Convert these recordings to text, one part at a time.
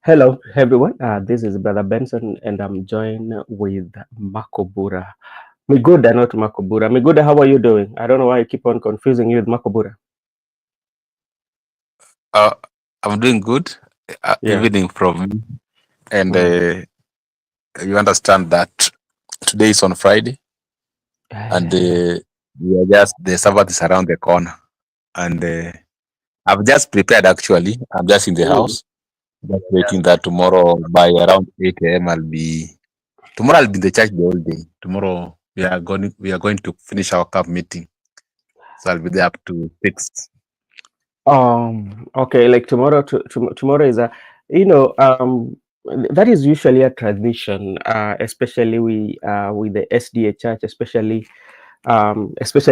Hello, everyone. This is Brother Benson, and I'm joined with Makobura. Miguda, not Makobura. Miguda, how are you doing? I don't know why I keep on confusing you with Makobura. Uh, I'm doing good. Yeah. Evening from me, and Mm. you understand that today is on Friday, and Eh, we are just the Sabbath is around the corner, and I've just prepared. Actually, I'm just in the mm. house, just waiting that tomorrow by around 8 a.m. I'll be in the church the whole day. Tomorrow we are going to finish our camp meeting, so I'll be there up to 6. Okay, like tomorrow is that is usually a tradition, especially with the SDA church, especially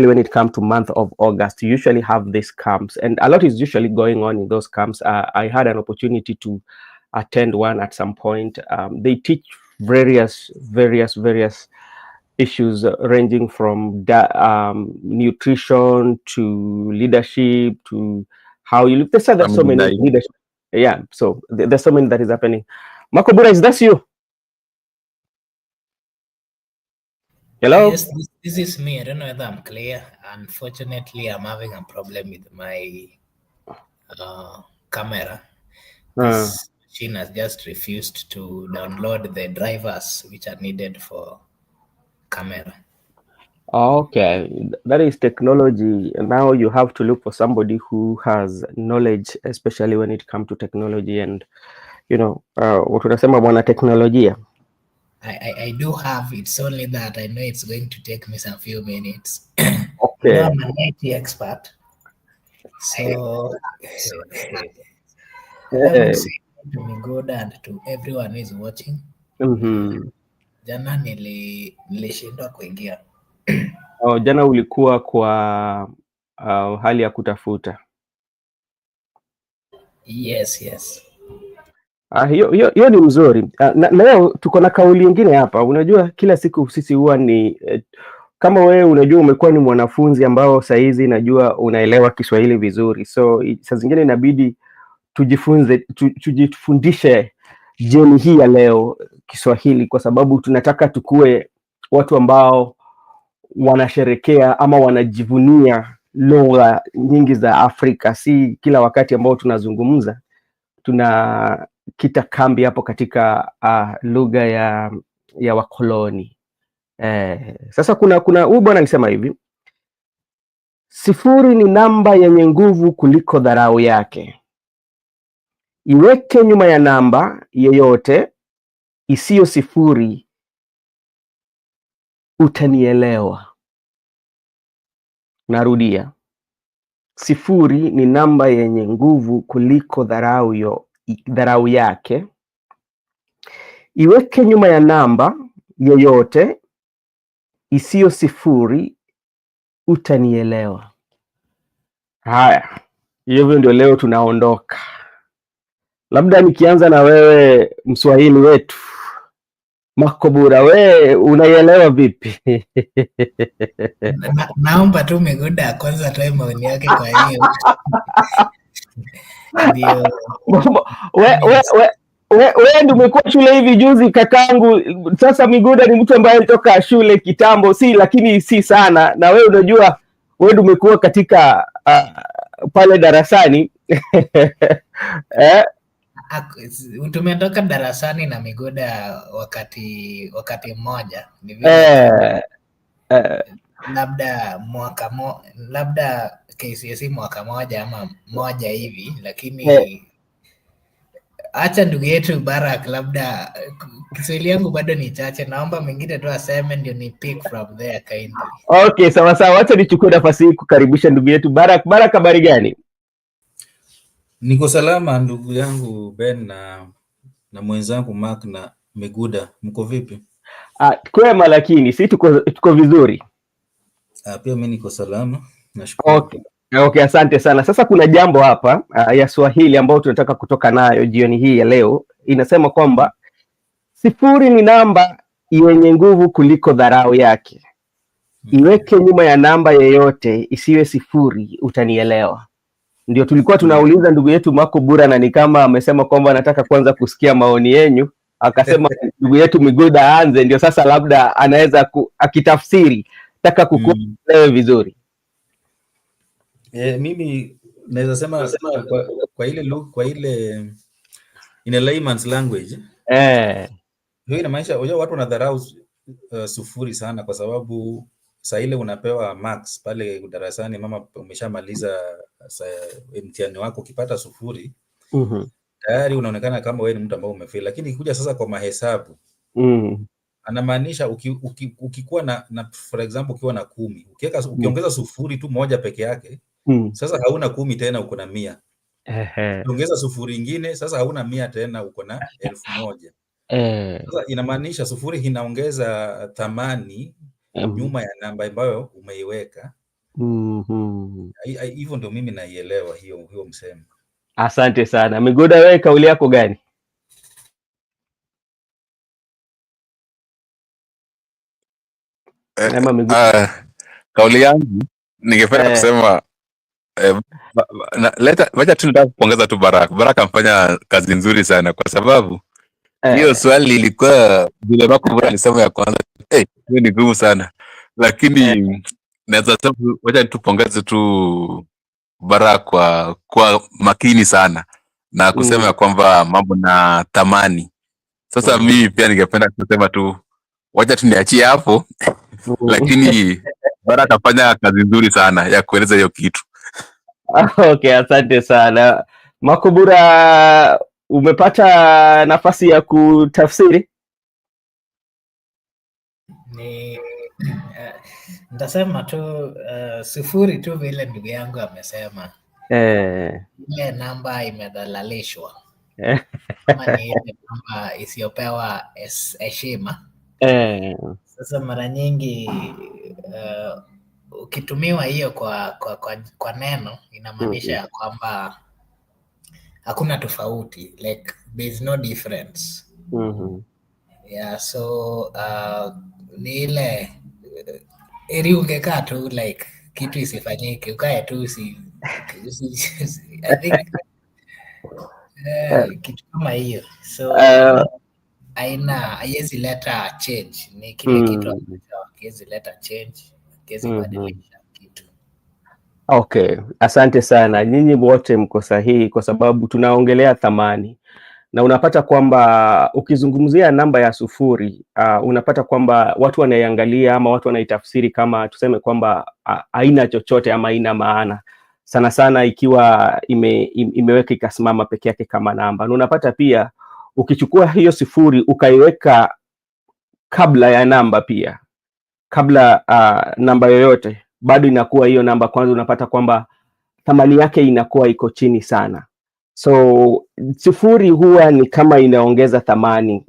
when it comes to month of August. You usually have these camps, and a lot is usually going on in those camps. I had an opportunity to attend one at some point. They teach various issues ranging from nutrition to leadership to how you look. There's so Family many life. leadership. Yeah, so there's so many that is happening. Makobura, is that you? Hello? Yes, this is me. I don't know whether I'm clear. Unfortunately, I'm having a problem with my camera. Uh, This machine has just refused to download the drivers which are needed for camera. Okay, that is technology. Now you have to look for somebody who has knowledge, especially when it comes to technology and what tunasema bwana teknolojia. I do have, it's only that I know it's going to take me some few minutes. Okay. I'm an IT expert. So let me say to Migoda and to everyone who is watching. Jana nilishindwa kuingia. Jana ulikuwa kwa hali ya kutafuta. Yes. Hiyo ni mzuri. Na leo tuko na kauli nyingine hapa. Unajua kila siku sisi huwa ni kama wewe unajua umekuwa ni mwanafunzi ambao saizi najua unaelewa Kiswahili vizuri. So saa zingine inabidi tujifundishe jioni hii ya leo Kiswahili, kwa sababu tunataka tukue watu ambao wanasherekea ama wanajivunia lugha nyingi za Afrika. Si kila wakati ambao tunazungumza tunakita kambi hapo katika lugha ya wakoloni. Sasa kuna huyu bwana alisema hivi: sifuri ni namba yenye nguvu kuliko dharau yake. Iweke nyuma ya namba yeyote isiyo sifuri, utanielewa. Narudia, sifuri ni namba yenye nguvu kuliko dharau yake. Iweke nyuma ya namba yeyote isiyo sifuri, utanielewa. Haya, hivyo ndio leo tunaondoka. Labda nikianza na wewe Mswahili wetu Makobura, we unaielewa vipi? Naomba tu Migoda kwanza atoe maoni yake kwa hiyo. Ndio. Wewe ndio umekuwa shule hivi juzi kakangu. Sasa Migoda ni mtu ambaye alitoka shule kitambo, lakini si sana, na wewe unajua wewe ndio umekuwa katika pale darasani. Tumetoka darasani na Migoda wakati mmoja. Labda KCSE mwaka moja ama moja hivi, lakini acha ndugu yetu Barak, labda Kiswahili yangu bado ni chache, naomba mwingine tu aseme ndio ni pick from there kindly. Okay, sawa, acha nichukue nafasi hii kukaribisha ndugu yetu Barak. Barak, habari gani? Niko salama ndugu yangu Ben na mwenzangu Mark na Miguda, mko vipi? Kwema, lakini si tuko vizuri. Pia mimi niko salama, nashukuru. Okay, asante sana. Sasa kuna jambo hapa ya Swahili ambayo tunataka kutoka nayo jioni hii ya leo. Inasema kwamba sifuri ni namba yenye nguvu kuliko dharau yake. Iweke nyuma ya namba yeyote isiwe sifuri, utanielewa. Ndio tulikuwa tunauliza ndugu yetu Mako Bura, na ni kama amesema kwamba anataka kwanza kusikia maoni yenyu, akasema ndugu yetu Miguda aanze, ndio sasa labda anaweza akitafsiri taka kukuelewa vizuri. Mimi naweza sema kwa ile in a layman's language hiyo inamaanisha watu wanadharau sufuri sana, kwa sababu saa ile unapewa marks pale darasani, mama umeshamaliza mtihani wako, ukipata sufuri tayari unaonekana kama wewe ni mtu ambaye umefail. Lakini ikikuja sasa kwa mahesabu anamaanisha ukikuwa na for example ukiwa na 10 ukiongeza sufuri tu moja peke yake, sasa hauna 10 tena, uko na 100. Ukiongeza sufuri nyingine, sasa hauna 100 tena, uko na 1000. Sasa inamaanisha sufuri inaongeza thamani nyuma ya namba ambayo umeiweka. Hivyo ndio mimi naielewa hiyo msemo. Asante sana. Miguda, wewe kauli yako gani? Kauli yangu ningependa kusema wacha tu kupongeza tu Baraka amfanya kazi nzuri sana, kwa sababu hiyo swali ilikuwa vile Mako alisema ya kwanza, hiyo ni ngumu sana, lakini naweza sema wacha tupongeze tu Baraka kwa makini sana na kusema ya kwamba mambo na thamani. Sasa mimi pia ningependa kusema tu wacha tu niachie hapo lakini Baraka afanya kazi nzuri sana ya kueleza hiyo kitu. Okay, asante sana. Mako Bura, umepata nafasi ya kutafsiri? Nitasema tu sufuri tu vile ndugu yangu amesema. Ile namba imedhalalishwa. Kama ni ile namba isiyopewa heshima. Sasa mara nyingi ukitumiwa hiyo kwa neno inamaanisha kwamba hakuna tofauti, like there is no difference. Yeah, so ni ile eri ungekaa tu like kitu isifanyike, ukae tu I think kitu kama hiyo. So haiwezi leta change, ni kile kitu haiwezi leta change, haiwezi badilisha kitu. Okay, asante sana. Nyinyi wote mko sahihi, kwa sababu tunaongelea thamani, na unapata kwamba ukizungumzia namba ya sufuri unapata kwamba watu wanaiangalia ama watu wanaitafsiri kama tuseme kwamba haina chochote ama haina maana sana sana, ikiwa imeweka ikasimama peke yake kama namba. Na unapata pia ukichukua hiyo sifuri ukaiweka kabla ya namba, pia kabla namba yoyote, bado inakuwa hiyo namba kwanza, unapata kwamba thamani yake inakuwa iko chini sana. So sifuri huwa ni kama inaongeza thamani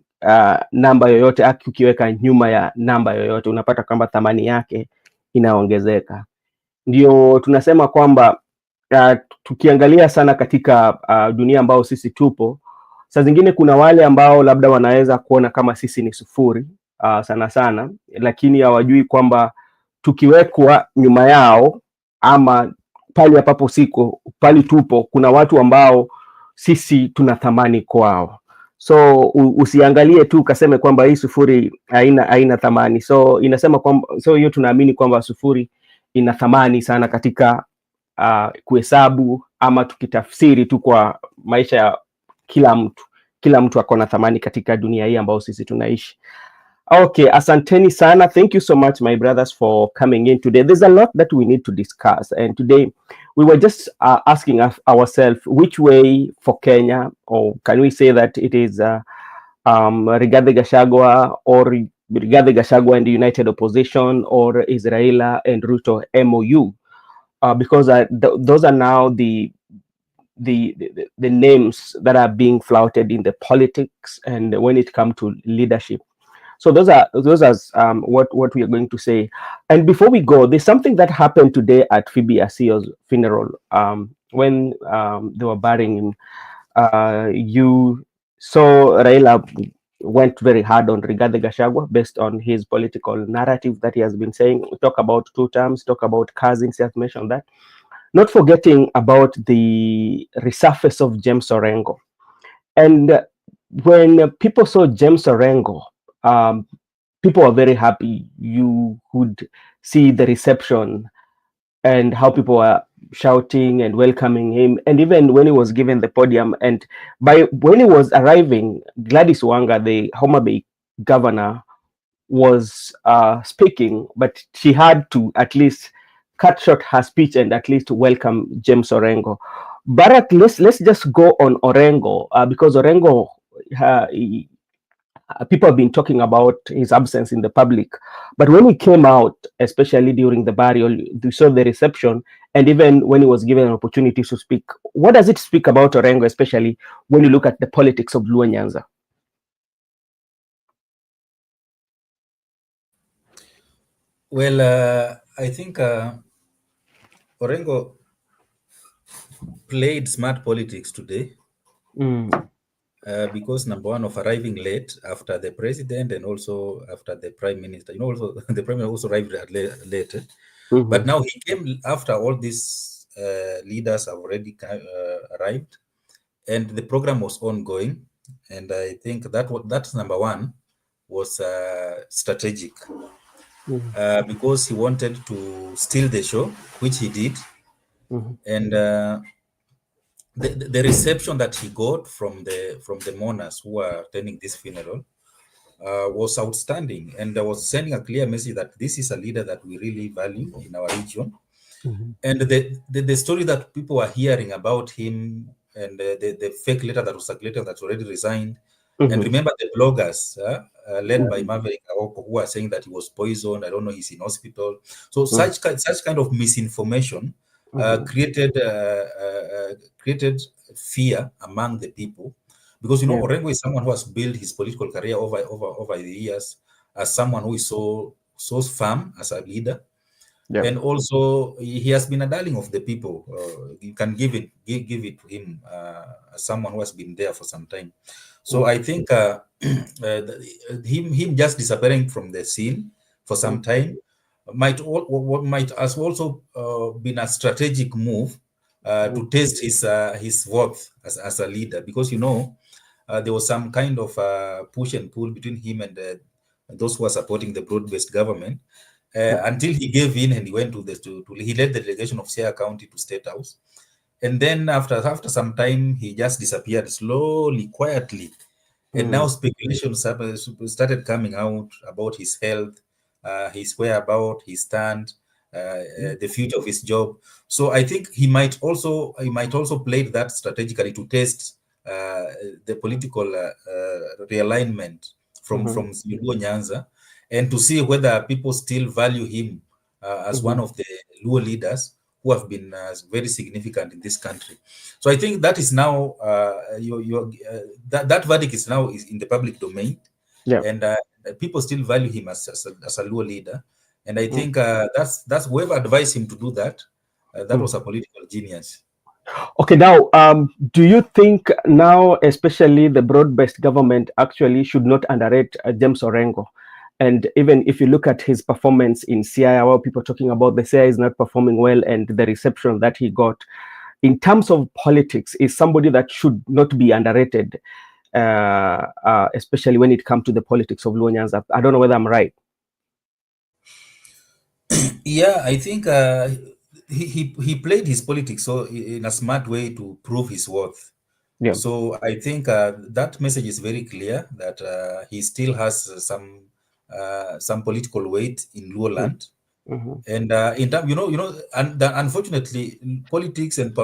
namba yoyote, ukiweka nyuma ya namba yoyote unapata kwamba thamani yake inaongezeka. Ndio tunasema kwamba tukiangalia sana katika dunia ambao sisi tupo, saa zingine kuna wale ambao labda wanaweza kuona kama sisi ni sufuri sana sana, lakini hawajui kwamba tukiwekwa nyuma yao ama pale ambapo siko pale tupo, kuna watu ambao sisi tuna thamani kwao. So usiangalie tu ukaseme kwamba hii sufuri haina thamani. So inasema kwamba, so hiyo tunaamini kwamba sufuri ina thamani sana katika kuhesabu ama tukitafsiri tu kwa maisha ya kila mtu akona thamani katika dunia hii ambao sisi tunaishi. Okay, asanteni sana. Thank you so much, my brothers, for coming in today. There's a lot that we need to discuss, and today we were just asking ourselves which way for Kenya, or can we say that it is Rigathi Gachagua, or Rigathi Gachagua and the United Opposition, or is Raila and Ruto MOU? Because those are now the names that are being flouted in the politics and when it comes to leadership. So those are what we are going to say. And before we go, there's something that happened today at Phoebe Asio's funeral when they were burying him. You saw Raila went very hard on Rigathi Gachagua based on his political narrative that he has been saying. Talk about 2 terms, talk about cousins, he has mentioned that. not forgetting about the resurface of James Orengo. And when people saw James Orengo, people were very happy. You would see the reception and how people were shouting and welcoming him. And even when he was given the podium, and when he was arriving, Gladys Wanga, the Homa Bay governor, was speaking, but she had to at least cut short her speech and at least welcome James Orengo. Barack, let's just go on Orengo, because Orengo, people have been talking about his absence in the public, but when he came out, especially during the burial, you saw the reception, and even when he was given an opportunity to speak, what does it speak about Orengo, especially when you look at the politics of Luo Nyanza? Well, I think Orengo played smart politics today. Because number one, of arriving late after the president and also after the prime minister. Also the prime minister also arrived late. But now he came after all these leaders have already arrived, and the program was ongoing. And I think that's number one, was strategic, because he wanted to steal the show, which he did. And the reception that he got from the mourners who are attending this funeral was outstanding, and was sending a clear message that this is a leader that we really value in our region. And the story that people are hearing about him, and the fake letter that was circulated that's already resigned. And remember the bloggers led by Maverick Aoko, who are saying that he was poisoned. I don't know, he's in hospital. So such kind of misinformation created fear among the people, because Orengo is someone who has built his political career over the years as someone who is so firm as a leader. And also he has been a darling of the people. You can give it to him as someone who has been there for some time. So I think him just disappearing from the scene for some time might has also been a strategic move to test his worth as a leader, because there was some kind of push and pull between him and those who are supporting the broad-based government, until he gave in and he went he led the delegation of Sierra County to State House. And then after some time, he just disappeared slowly, quietly. And now speculations started coming out about his health, his whereabouts, his stand, the future of his job. So I think he might also play that strategically to test the political realignment from Luo Nyanza, and to see whether people still value him as one of the Luo leaders who have been very significant in this country. So I think that is now that verdict is now in the public domain, and people still value him as a Luo leader. And I think that's whoever advised him to do that. That was a political genius. Okay, now, do you think now, especially the broad-based government, actually should not underrate James Orengo? And even if you look at his performance in Siaya, while people are talking about the Siaya is not performing well and the reception that he got, in terms of politics, is somebody that should not be underrated, especially when it comes to the politics of Luo Nyanza. I don't know whether I'm right. Yeah, I think he played his politics so in a smart way to prove his worth. So I think that message is very clear, that he still has some political weight in Luo land. And in terms, and unfortunately, politics and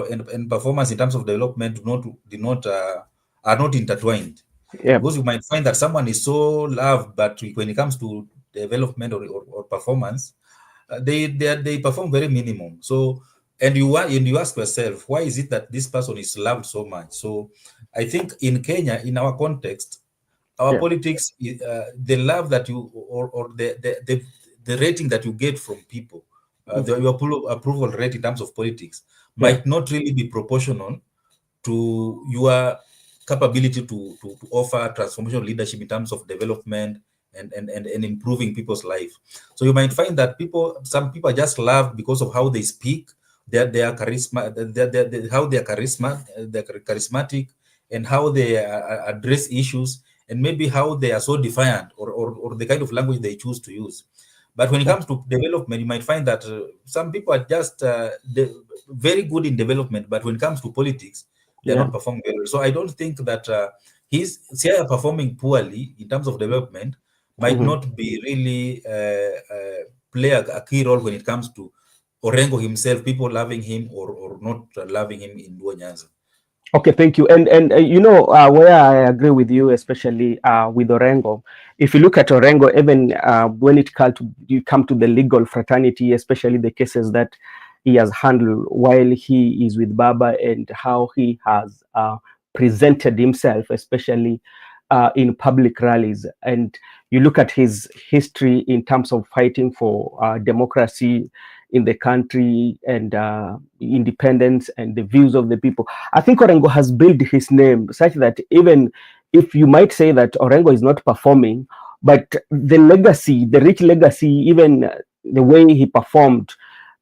performance in terms of development are not intertwined. Because you might find that someone is so loved, but when it comes to development or performance, they perform very minimum. So, and you ask yourself, why is it that this person is loved so much? So, I think in Kenya, in our context, our politics, the love that you or the rating that you get from people, your approval rate in terms of politics might not really be proportional to your capability to offer transformational leadership in terms of development and improving people's life. So you might find that some people are just loved because of how they speak their charisma, how they are charismatic, and how they address issues, and maybe how they are so defiant, or the kind of language they choose to use. But when it comes to development, you might find that some people are just very good in development, but when it comes to politics, they're not performing well. So I don't think that he's performing poorly in terms of development might not be really play a key role when it comes to Orengo himself, people loving him or not loving him in Luo Nyanza. Okay, thank you. And you know, where I agree with you, especially with Orengo. If you look at Orengo, even when you come to the legal fraternity, especially the cases that he has handled while he is with Baba, and how he has presented himself, especially in public rallies. And you look at his history in terms of fighting for democracy in the country, and independence, and the views of the people. I think Orengo has built his name such that even if you might say that Orengo is not performing, but the legacy, the rich legacy, even the way he performed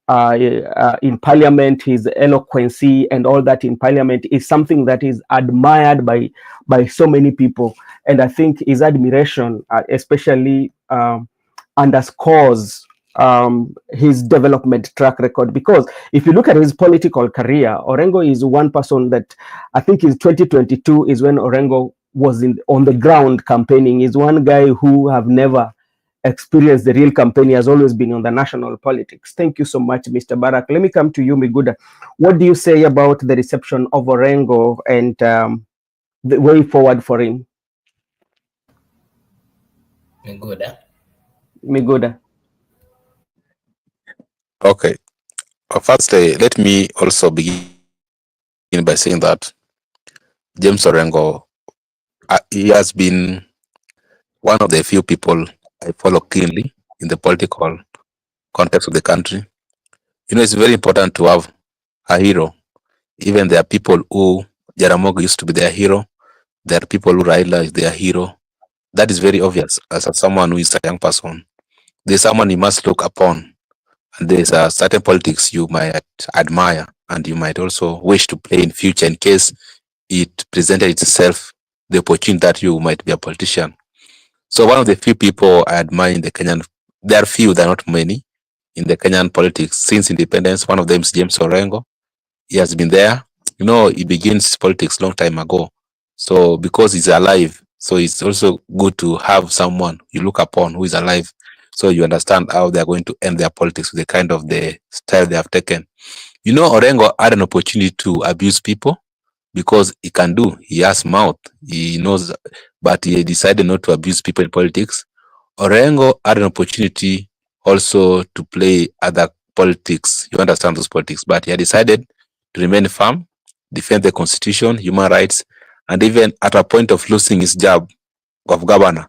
in parliament, his eloquency and all that in parliament is something that is admired by so many people. And I think his admiration especially underscores his development track record, because if you look at his political career, Orengo is one person that I think in 2022 is when Orengo was on the ground campaigning. Is one guy who have never experienced the real campaign. He has always been on the national politics. Thank you so much, Mr. Barak. Let me come to you, Miguda. What do you say about the reception of Orengo and the way forward for him? Miguda. Okay. First, let me also begin by saying that James Orengo, he has been one of the few people I follow keenly in the political context of the country. You know, it's very important to have a hero. Even there are people who Jaramogi used to be their hero. There are people who Raila is their hero. That is very obvious as someone who is a young person. There's someone you must look upon. And there's a certain politics you might admire, and you might also wish to play in future in case it presented itself the opportunity that you might be a politician. So one of the few people I admire in the Kenyan, there are few, there are not many, in the Kenyan politics since independence. One of them is James Orengo. He has been there. You know, he begins politics long time ago. So because he's alive, so it's also good to have someone you look upon who is alive, so you understand how they're going to end their politics with the kind of the style they have taken. You know, Orengo had an opportunity to abuse people because he can do. He has mouth. He knows, but he decided not to abuse people in politics. Orengo had an opportunity also to play other politics. You understand those politics, but he had decided to remain firm, defend the constitution, human rights, and even at a point of losing his job of governor,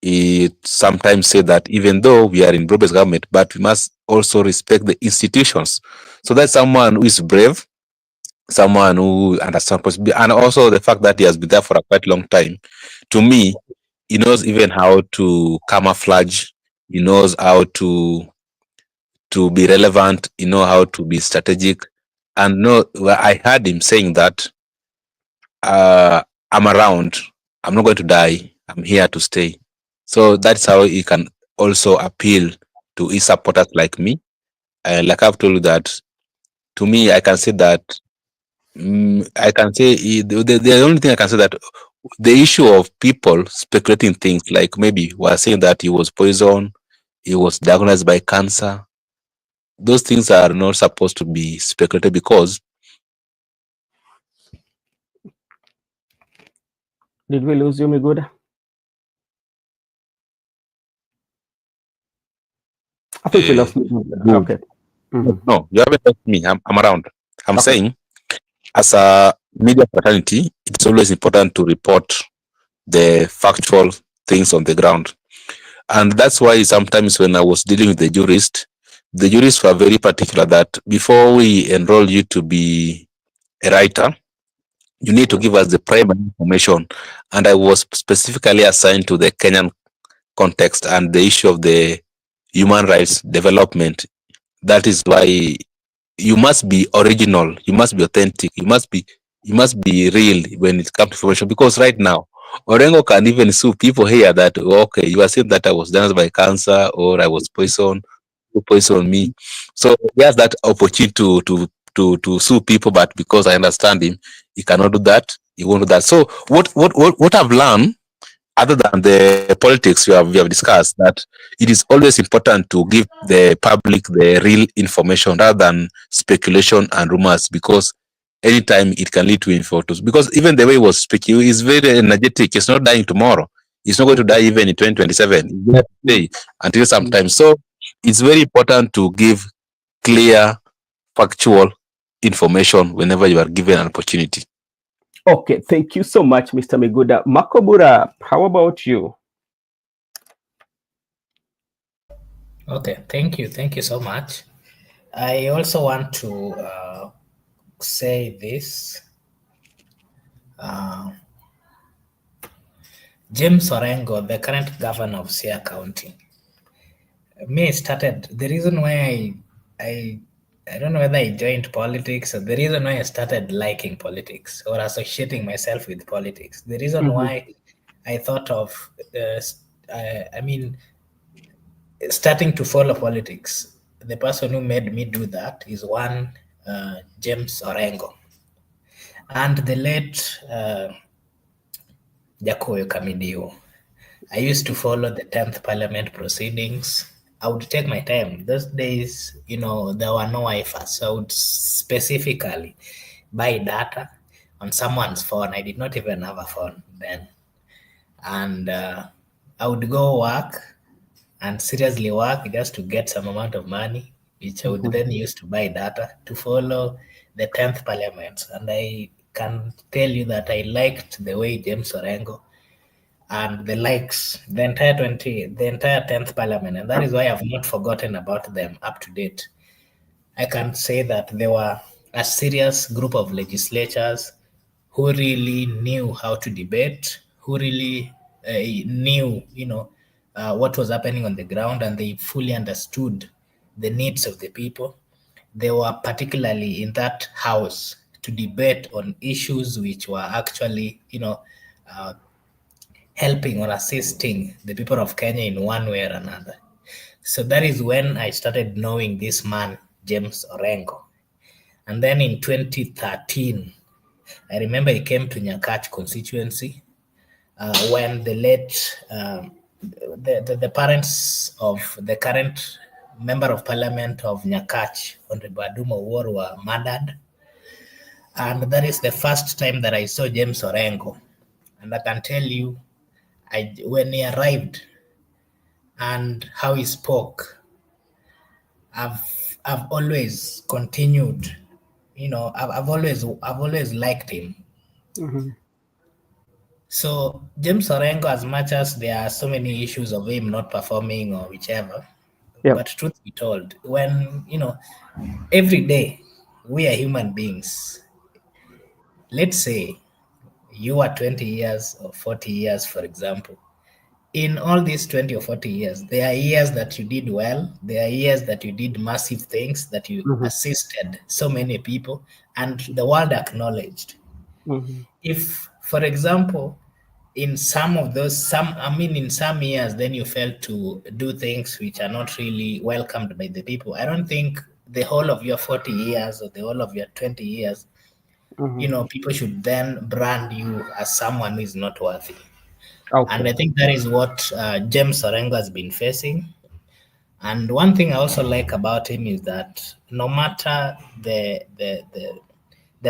he sometimes said that even though we are in Bobe's government, but we must also respect the institutions. So that's someone who is brave, someone who understands possibility, and also the fact that he has been there for a quite long time. To me, he knows even how to camouflage. He knows how to be relevant. He knows how to be strategic. And I heard him saying that I'm around. I'm not going to die. I'm here to stay. So that's how he can also appeal to his supporters like me. Like I've told you that, to me, I can say that, I can say the only thing I can say that the issue of people speculating things, like maybe we're saying that he was poisoned, he was diagnosed by cancer. Those things are not supposed to be speculated, because did we lose you, Miguda? I think we lost you. Okay. No, you haven't lost me. I'm around. I'm saying, as a media fraternity, it's always important to report the factual things on the ground. And that's why sometimes when I was dealing with the jurists were very particular that before we enroll you to be a writer, you need to give us the primary information. And I was specifically assigned to the Kenyan context and the issue of the human rights development. That is why you must be original, you must be authentic, you must be real when it comes to information. Because right now, Orengo can even sue people here that, okay, you are saying that I was diagnosed by cancer or I was poisoned, you poisoned me. So he has that opportunity to sue people, but because I understand him, he cannot do that. He won't do that. So what I've learned, other than the politics we have discussed, that it is always important to give the public the real information rather than speculation and rumors, because anytime it can lead to photos. Because even the way he was speaking is very energetic. It's not dying tomorrow. It's not going to die even in 2027. It's going to stay until sometime. So it's very important to give clear, factual information whenever you are given an opportunity. Okay, thank you so much, Mr. Miguda. Makobura, how about you? Okay, thank you so much. I also want to say this. James Orengo, the current governor of Siaya County, the reason why I don't know whether I joined politics, or the reason why I started liking politics or associating myself with politics. The reason why I thought of, starting to follow politics, the person who made me do that is one James Orengo, and the late Gachagua. I used to follow the 10th Parliament proceedings. I would take my time. Those days, there were no Wi-Fi, so I would specifically buy data on someone's phone. I did not even have a phone then. And I would go work and seriously work just to get some amount of money, which I would then use to buy data to follow the 10th Parliament. And I can tell you that I liked the way James Orengo and the entire 10th Parliament, and that is why I've not forgotten about them up to date. I can say that they were a serious group of legislators who really knew how to debate, who really knew, what was happening on the ground, and they fully understood the needs of the people. They were particularly in that house to debate on issues which were actually, helping or assisting the people of Kenya in one way or another. So that is when I started knowing this man, James Orengo. And then in 2013, I remember he came to Nyakach constituency when the late, the parents of the current member of parliament of Nyakach, Honorable Aduma Owuor, were murdered. And that is the first time that I saw James Orengo. And I can tell you, when he arrived and how he spoke, I've always continued, I've always liked him. So James Orengo, as much as there are so many issues of him not performing or whichever, but truth be told, when, every day we are human beings. Let's say you are 20 years or 40 years, for example. In all these 20 or 40 years, there are years that you did well. There are years that you did massive things, that you assisted so many people, and the world acknowledged. If, for example, in some years, then you failed to do things which are not really welcomed by the people, I don't think the whole of your 40 years or the whole of your 20 years, people should then brand you as someone who is not worthy. Okay. And I think that is what James Orengo has been facing. And one thing I also like about him is that no matter the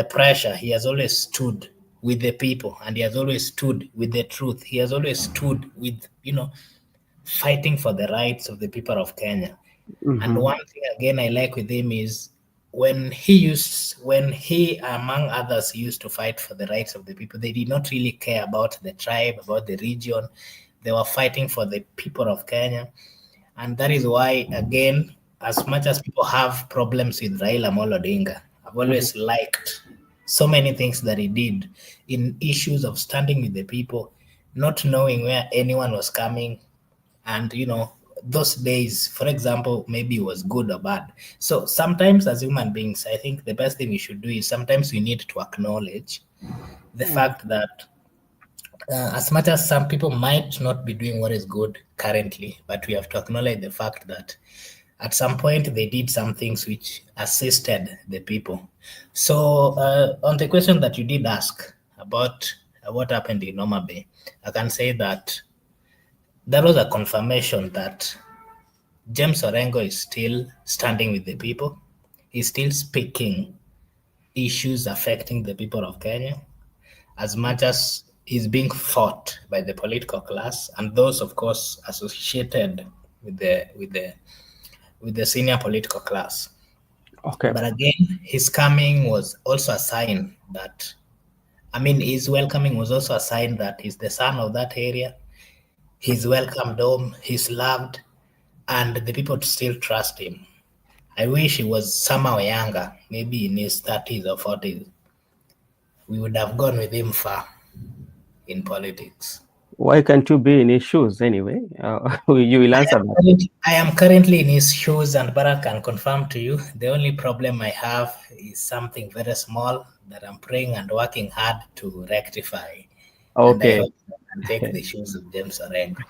pressure, he has always stood with the people, and he has always stood with the truth. He has always stood with, fighting for the rights of the people of Kenya. And one thing again I like with him is when he among others used to fight for the rights of the people, they did not really care about the tribe, about the region. They were fighting for the people of Kenya. And that is why, again, as much as people have problems with Raila Odinga, I've always liked so many things that he did in issues of standing with the people, not knowing where anyone was coming, and those days, for example, maybe it was good or bad. So sometimes as human beings, I think the best thing we should do is sometimes we need to acknowledge the fact that as much as some people might not be doing what is good currently, but we have to acknowledge the fact that at some point they did some things which assisted the people. So on the question that you did ask about what happened in Homa Bay, I can say that that was a confirmation that James Orengo is still standing with the people. He's still speaking issues affecting the people of Kenya, as much as is being fought by the political class and those, of course, associated with the senior political class. Okay. But again, his coming was also a sign that, his welcoming was also a sign that he's the son of that area. He's welcomed home, he's loved, and the people still trust him. I wish he was somehow younger, maybe in his 30s or 40s. We would have gone with him far in politics. Why can't you be in his shoes anyway? You will answer that. I am currently in his shoes, and Barack can confirm to you. The only problem I have is something very small that I'm praying and working hard to rectify. Okay. And I hope I can take the shoes of James Orengo.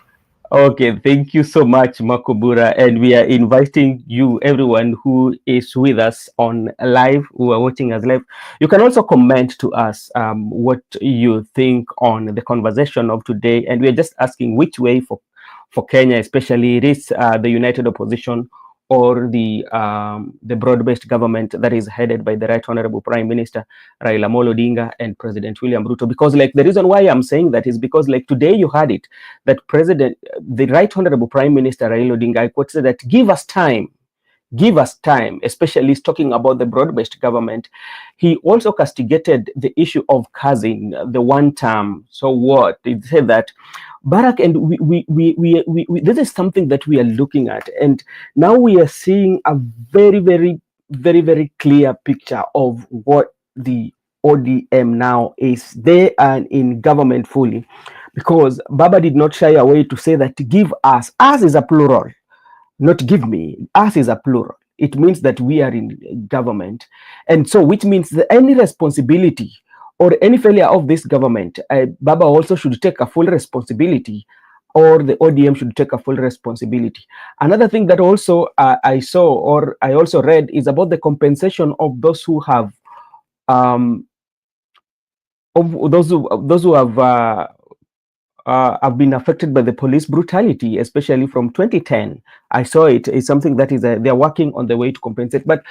Okay, thank you so much, Makobura. And we are inviting you, everyone who is with us on live, who are watching us live. You can also comment to us what you think on the conversation of today. And we're just asking which way for Kenya, especially it is the united opposition or the broad-based government that is headed by the Right Honorable Prime Minister Raila Odinga and President William Ruto. Because the reason why I'm saying that is because today you heard it, that the Right Honorable Prime Minister Raila Odinga, I quote, said that give us time, especially talking about the broad-based government. He also castigated the issue of cousin, the one term. So what? He said that Barack, and we this is something that we are looking at, and now we are seeing a very, very, very, very clear picture of what the ODM now is. They are in government fully, because Baba did not shy away to say that give us is a plural, not give me. Us is a plural. It means that we are in government, and so which means that any responsibility or any failure of this government, Baba also should take a full responsibility, or the ODM should take a full responsibility. Another thing that also I saw, or I also read, is about the compensation of those who have, those who have been affected by the police brutality, especially from 2010. I saw it is something that is they're working on the way to compensate. But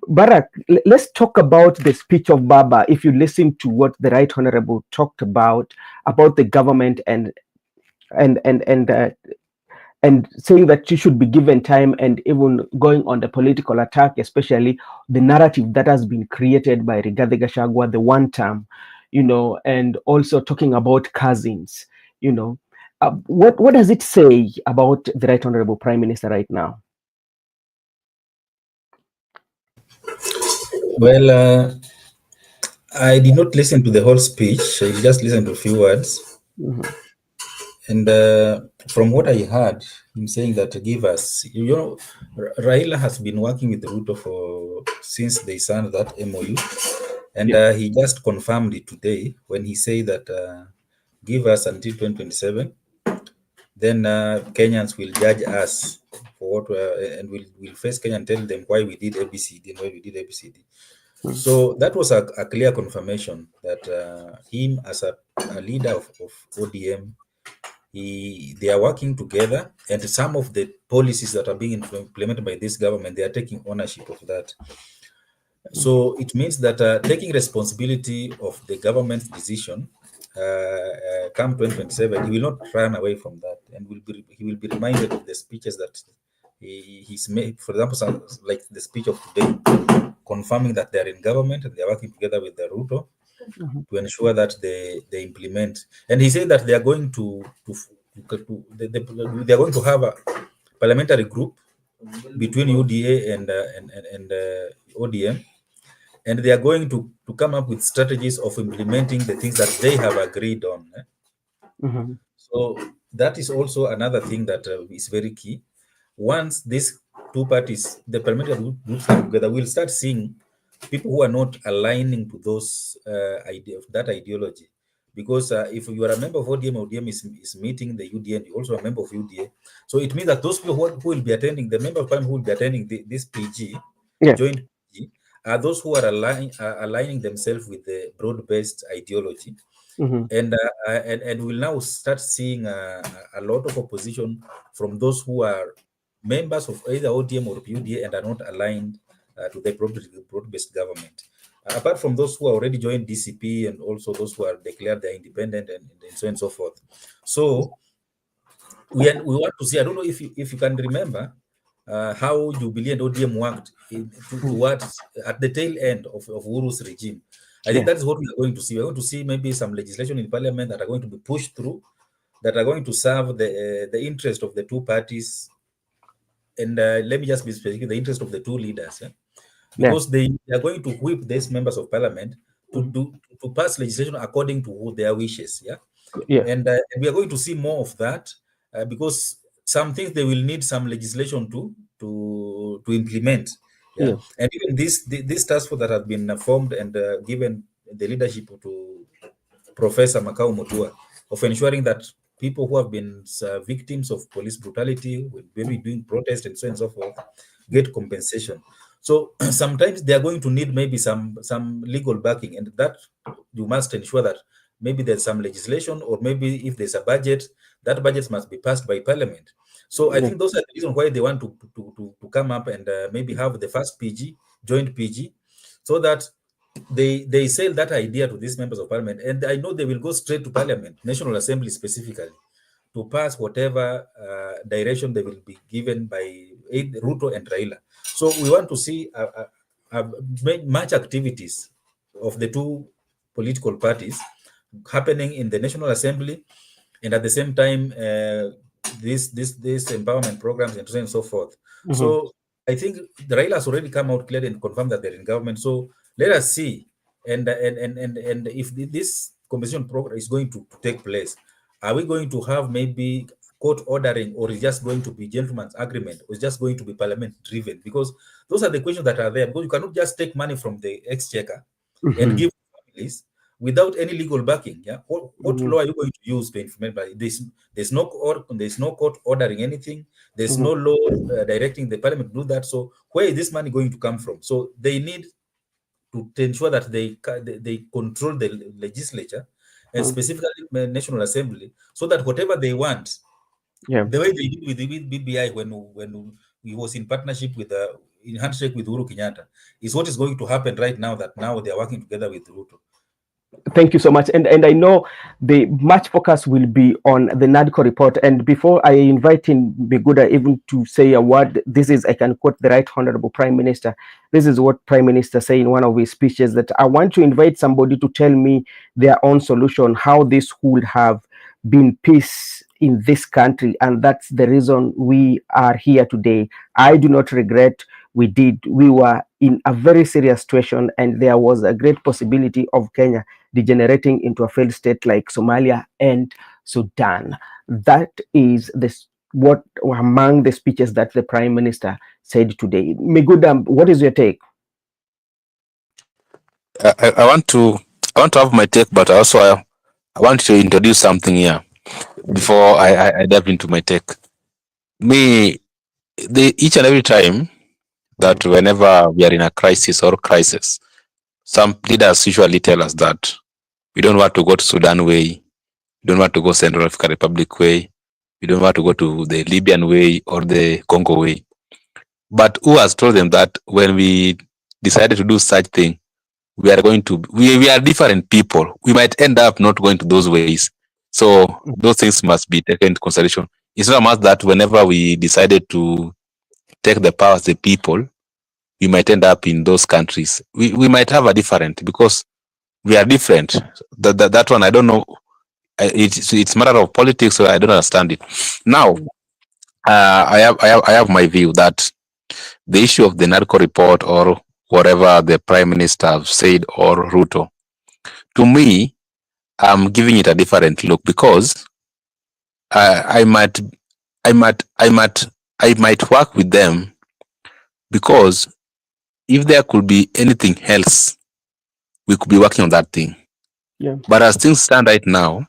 Barack, let's talk about the speech of Baba. If you listen to what the Right Honorable talked about the government and saying that you should be given time, and even going on the political attack, especially the narrative that has been created by Rigathi Gachagua, the one term, and also talking about cousins, what does it say about the Right Honorable Prime Minister right now? Well, I did not listen to the whole speech. I just listened to a few words. Mm-hmm. And from what I heard, him saying that give us, Raila has been working with Ruto since they signed that MOU. And he just confirmed it today when he said that give us until 2027. Then Kenyans will judge us for what, and we'll face Kenya and tell them why we did ABCD and why we did ABCD. So that was a clear confirmation that him as a leader of ODM, they are working together, and some of the policies that are being implemented by this government, they are taking ownership of that. So it means that taking responsibility of the government's decision, come 2027, he will not run away from that, and he will be reminded of the speeches that he's made. For example, like the speech of today, confirming that they are in government and they are working together with the Ruto to ensure that they implement. And he said that they are going they are going to have a parliamentary group between UDA and ODM, and they are going to come up with strategies of implementing the things that they have agreed on. So that is also another thing that is very key. Once these two parties, the parliamentary groups come together, we'll start seeing people who are not aligning to those that ideology. Because if you are a member of ODM is meeting the UDA, and you're also a member of UDA. So it means that those people who will be attending, the member of parliament who will be attending this PG, joint PG, are those who are aligning themselves with the broad-based ideology. And we'll now start seeing a lot of opposition from those who are members of either ODM or UDA and are not aligned to the broad-based government. Apart from those who are already joined DCP and also those who are declared they're independent and so on and so forth. So we want to see, I don't know if you can remember how Jubilee and ODM worked towards at the tail end of Uhuru's regime. I think that is what we are going to see. We're going to see maybe some legislation in parliament that are going to be pushed through, that are going to serve the interest of the two parties. And let me just be specific, the interest of the two leaders. Because they are going to whip these members of parliament to pass legislation according to their wishes. And we are going to see more of that because some things they will need some legislation to implement. And even this task force that have been formed and given the leadership to Professor Makau Mutua of ensuring that people who have been victims of police brutality, maybe doing protest and so on and so forth, get compensation. So sometimes they are going to need maybe some legal backing, and that you must ensure that maybe there's some legislation, or maybe if there's a budget, that budget must be passed by parliament. So I think those are the reasons why they want to come up and maybe have the first PG, joint PG, so that they sell that idea to these members of parliament. And I know they will go straight to parliament, National Assembly specifically, to pass whatever direction they will be given by Ruto and Raila. So we want to see much activities of the two political parties happening in the National Assembly, and at the same time, this empowerment programs and so on and so forth. So I think the Raila has already come out clearly and confirmed that they're in government. So let us see, and if this compensation program is going to take place, are we going to have maybe court ordering, or is just going to be gentleman's agreement, or is just going to be parliament driven? Because those are the questions that are there. Because you cannot just take money from the exchequer and give families without any legal backing. What law are you going to use to implement? There's no court ordering anything. There's no law directing the parliament to do that. So where is this money going to come from? So they need to ensure that they control the legislature and specifically the National Assembly, so that whatever they want, the way they did with BBI when we was in partnership with in handshake with Uhuru Kenyatta, is what is going to happen right now, that now they are working together with Ruto. Thank you so much. And I know the much focus will be on the Nadco report. And before I invite in Biguda even to say a word, this is, I can quote the Right Honorable Prime Minister. This is what Prime Minister said in one of his speeches, that I want to invite somebody to tell me their own solution, how this would have been peace in this country. And that's the reason we are here today. I do not regret we were in a very serious situation, and there was a great possibility of Kenya degenerating into a failed state like Somalia and Sudan. That is what among the speeches that the Prime Minister said today. Miguda, what is your take? I want to have my take, but also I want to introduce something here before I dive into my take. Each and every time that whenever we are in a crisis, some leaders usually tell us that we don't want to go to Sudan way, we don't want to go Central African Republic way, we don't want to go to the Libyan way or the Congo way. But who has told them that when we decided to do such thing, we are different people. We might end up not going to those ways. So those things must be taken into consideration. It's not much that whenever we decided to take the power as the people, we might end up in those countries. We might have a different, because we are different. That one, I don't know. It's matter of politics, so I don't understand it. Now, I have my view that the issue of the Nadco report, or whatever the Prime Minister have said, or Ruto, to me, I'm giving it a different look, because I might work with them, because if there could be anything else, we could be working on that thing. Yeah. But as things stand right now,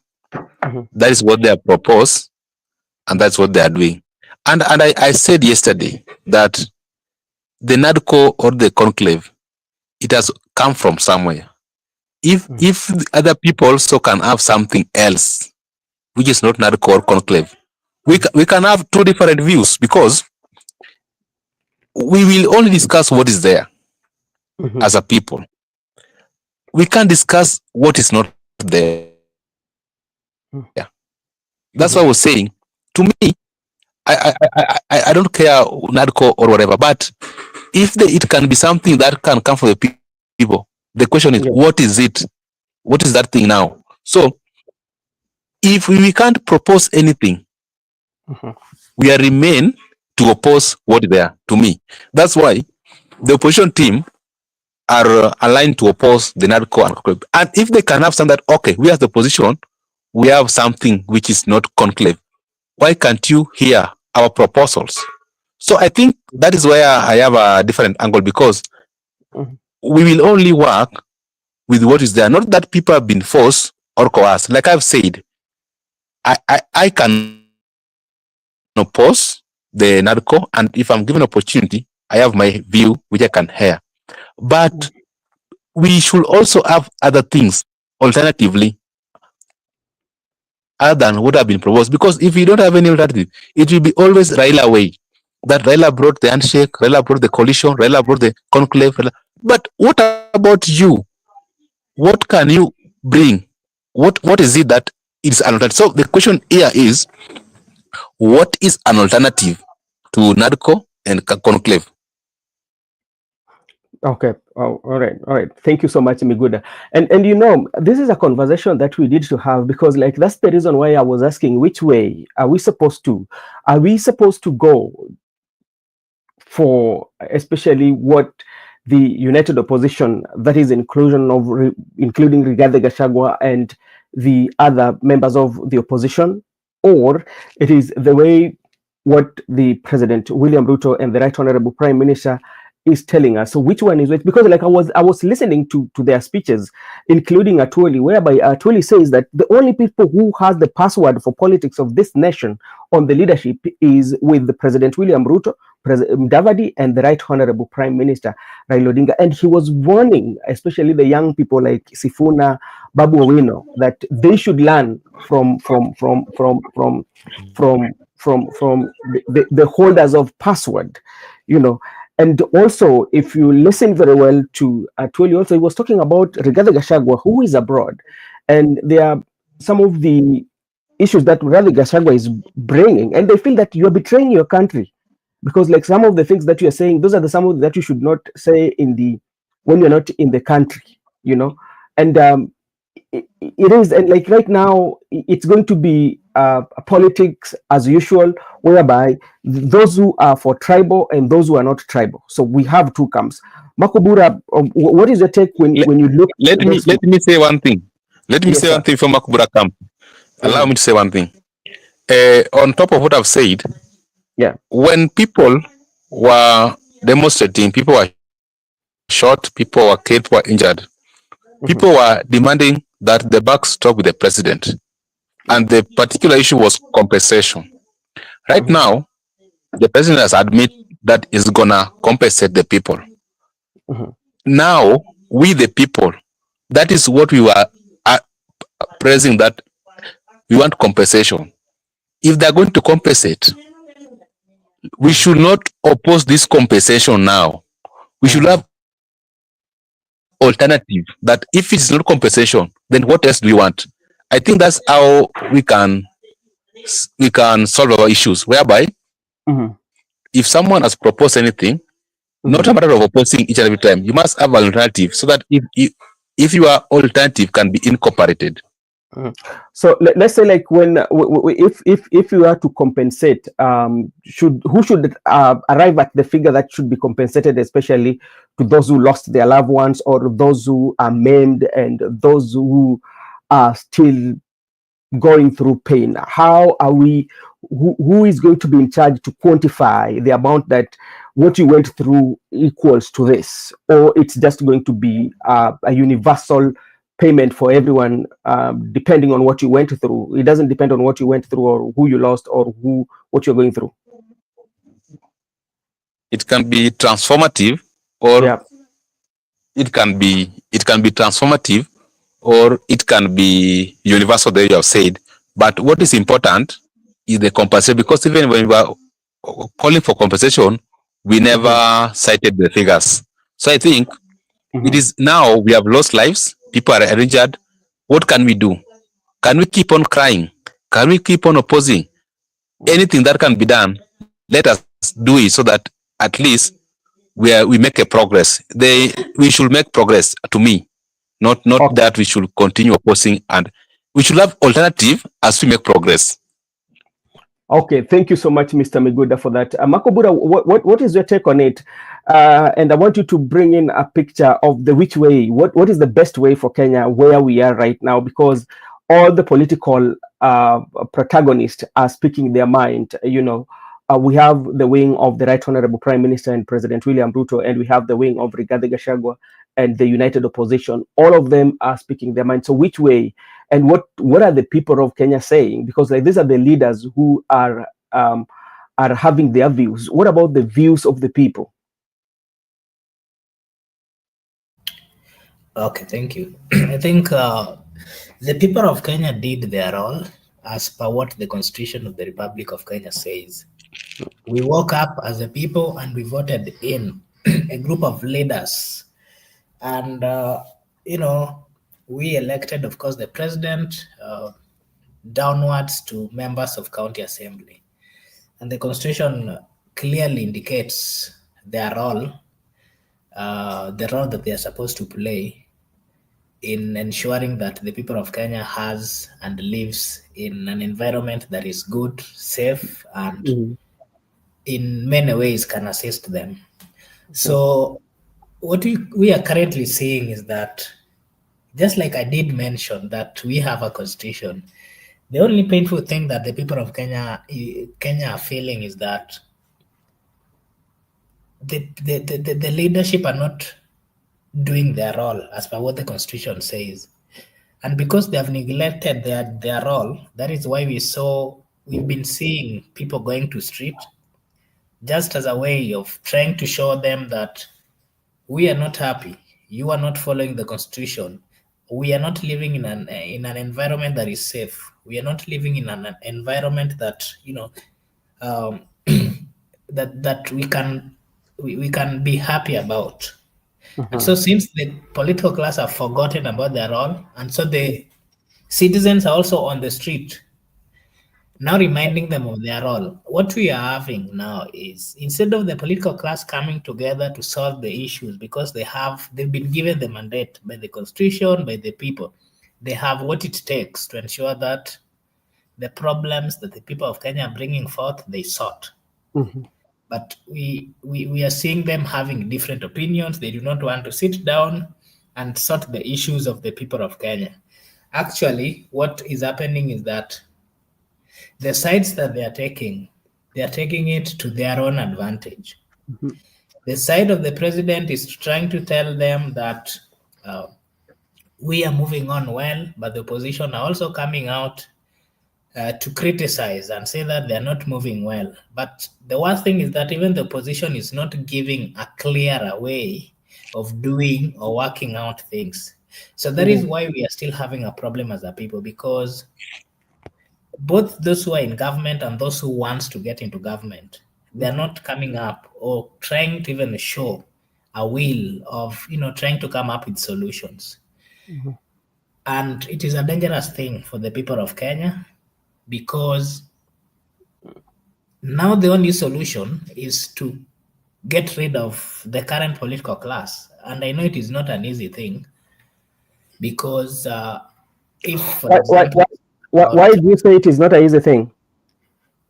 that is what they have proposed, and that's what they are doing. And I said yesterday that the Nadco or the conclave, it has come from somewhere. If other people also can have something else, which is not Nadco or conclave, we can have two different views, because we will only discuss what is there as a people. We can't discuss what is not there. That's what I was saying. To me, I don't care Nadco or whatever, but if it can be something that can come from the people, the question is, what is it? What is that thing now? So if we can't propose anything, we remain to oppose what is there. To me, that's why the opposition team are aligned to oppose the Nadco and conclave. And if they can have something that, okay, we as the opposition, we have something which is not conclave, why can't you hear our proposals? So I think that is where I have a different angle, because we will only work with what is there, not that people have been forced or coerced. Like I've said, I can oppose the Nadco, and if I'm given opportunity, I have my view which I can hear. But we should also have other things alternatively other than what have been proposed, because if you don't have any alternative, it will be always Raila way. That Raila brought the handshake, Raila brought the coalition, Raila brought the conclave. But what about you? What can you bring? What is it that is an alternative? So the question here is, what is an alternative to Nadco and conclave? Okay. Oh, all right. Thank you so much, Miguda. And you know, this is a conversation that we need to have, because like that's the reason why I was asking, which way are we supposed to? Are we supposed to go for especially what the united opposition, that is inclusion of including Rigathi Gachagua and the other members of the opposition, or it is the way what the President William Ruto and the Right Honorable Prime Minister is telling us? So which one is which? Because like I was listening to their speeches, including Atwoli, whereby Atwoli says that the only people who has the password for politics of this nation on the leadership is with the President William Ruto, President Mudavadi, and the Right Honorable Prime Minister Raila Odinga. And he was warning, especially the young people like Sifuna, Babu Owino, that they should learn from the holders of password, you know. And also, if you listen very well to Atwoli, also he was talking about Rigathi Gachagua, who is abroad, and there are some of the issues that Rigathi Gachagua is bringing, and they feel that you are betraying your country, because like some of the things that you are saying, those are some of that you should not say when you're not in the country, you know. And it is, and like right now, it's going to be politics as usual, whereby those who are for tribal and those who are not tribal. So we have two camps. Makubura, what is your take when you look? Let me say one thing. Let me say one thing from Makubura camp. Allow me to say one thing. On top of what I've said, when people were demonstrating, people were shot, people were killed, people were injured. People were demanding that the buck stop with the president. And the particular issue was compensation. Right now, the president has admitted that he's gonna compensate the people. Now, we the people, that is what we were praising, that we want compensation. If they're going to compensate, we should not oppose this compensation now. We should have alternative, that if it's not compensation, then what else do we want? I think that's how we can solve our issues, whereby if someone has proposed anything, not a matter of opposing each and every time, you must have an alternative, so that if your alternative can be incorporated. So let's say, like, when if you are to compensate, who should arrive at the figure that should be compensated, especially to those who lost their loved ones, or those who are maimed, and those who are still going through pain? How are we, who is going to be in charge to quantify the amount that what you went through equals to this? Or it's just going to be a universal payment for everyone, depending on what you went through? It doesn't depend on what you went through or who you lost or what you're going through. It can be transformative, or it can be transformative, or it can be universal, that you have said. But what is important is the compensation, because even when we were calling for compensation, we never cited the figures. So I think it is now we have lost lives, people are injured. What can we do? Can we keep on crying? Can we keep on opposing? Anything that can be done, let us do it, so that at least we make a progress. We should make progress, to me, not that we should continue opposing, and we should have alternative as we make progress. Okay, thank you so much, Mr. Miguda, for that. Makobura, what is your take on it? And I want you to bring in a picture of the which way, what is the best way for Kenya where we are right now, because all the political protagonists are speaking their mind. You know, we have the wing of the Right Honorable Prime Minister and President William Ruto, and we have the wing of Rigathi Gachagua and the United Opposition. All of them are speaking their mind. So which way, and what are the people of Kenya saying? Because like these are the leaders who are having their views. What about the views of the people? Okay, thank you. I think the people of Kenya did their role as per what the Constitution of the Republic of Kenya says. We woke up as a people and we voted in a group of leaders. And, you know, we elected, of course, the president downwards to members of county assembly. And the Constitution clearly indicates their role, the role that they are supposed to play in ensuring that the people of Kenya has and lives in an environment that is good, safe, and in many ways can assist them. So what we are currently seeing is that, just like I did mention that we have a constitution, the only painful thing that the people of Kenya are feeling is that the leadership are not doing their role as per what the constitution says. And because they have neglected their role, that is why we've been seeing people going to street just as a way of trying to show them that we are not happy. You are not following the constitution. We are not living in an environment that is safe. We are not living in an environment that, you know, that we can be happy about. And so since the political class have forgotten about their role, and so the citizens are also on the street now reminding them of their role, what we are having now is, instead of the political class coming together to solve the issues, because they've been given the mandate by the constitution, by the people, they have what it takes to ensure that the problems that the people of Kenya are bringing forth, they sort. But we are seeing them having different opinions. They do not want to sit down and sort the issues of the people of Kenya. Actually, what is happening is that the sides that they are taking it to their own advantage. The side of the president is trying to tell them that we are moving on well, but the opposition are also coming out to criticize and say that they're not moving well. But the worst thing is that even the opposition is not giving a clearer way of doing or working out things. So that is why we are still having a problem as a people, because both those who are in government and those who want to get into government, they're not coming up or trying to even show a will of, you know, trying to come up with solutions. And it is a dangerous thing for the people of Kenya, because now the only solution is to get rid of the current political class. And I know it is not an easy thing, because if, for example, why do you say it is not an easy thing?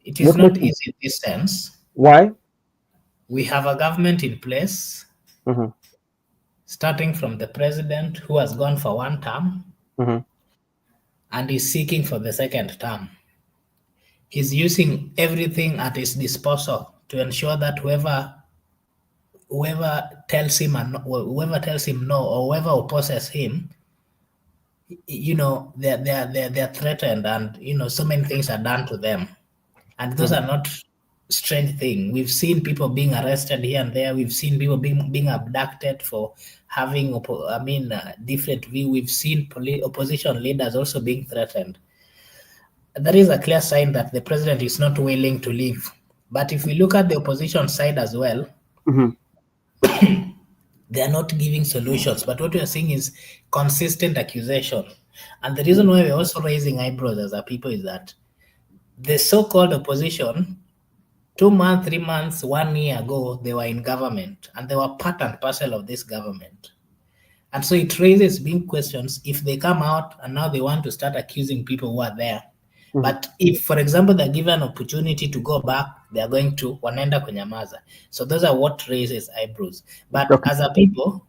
It is not easy in this sense. Why? We have a government in place, starting from the president, who has gone for one term, and is seeking for the second term. He's using everything at his disposal to ensure that whoever tells him no, or whoever opposes him, they're threatened, and so many things are done to them, and those are not strange things. We've seen people being arrested here and there. We've seen people being abducted for having different view. We've seen opposition leaders also being threatened. That is a clear sign that the president is not willing to leave. But if we look at the opposition side as well, they are not giving solutions. But what we are seeing is consistent accusation. And the reason why we're also raising eyebrows as a people is that the so-called opposition, 2 months, 3 months, 1 year ago, they were in government, and they were part and parcel of this government. And so it raises big questions if they come out and now they want to start accusing people who are there. But if, for example, they're given an opportunity to go back, they're going to wanaenda kunyamaza. So those are what raises eyebrows. But as a people,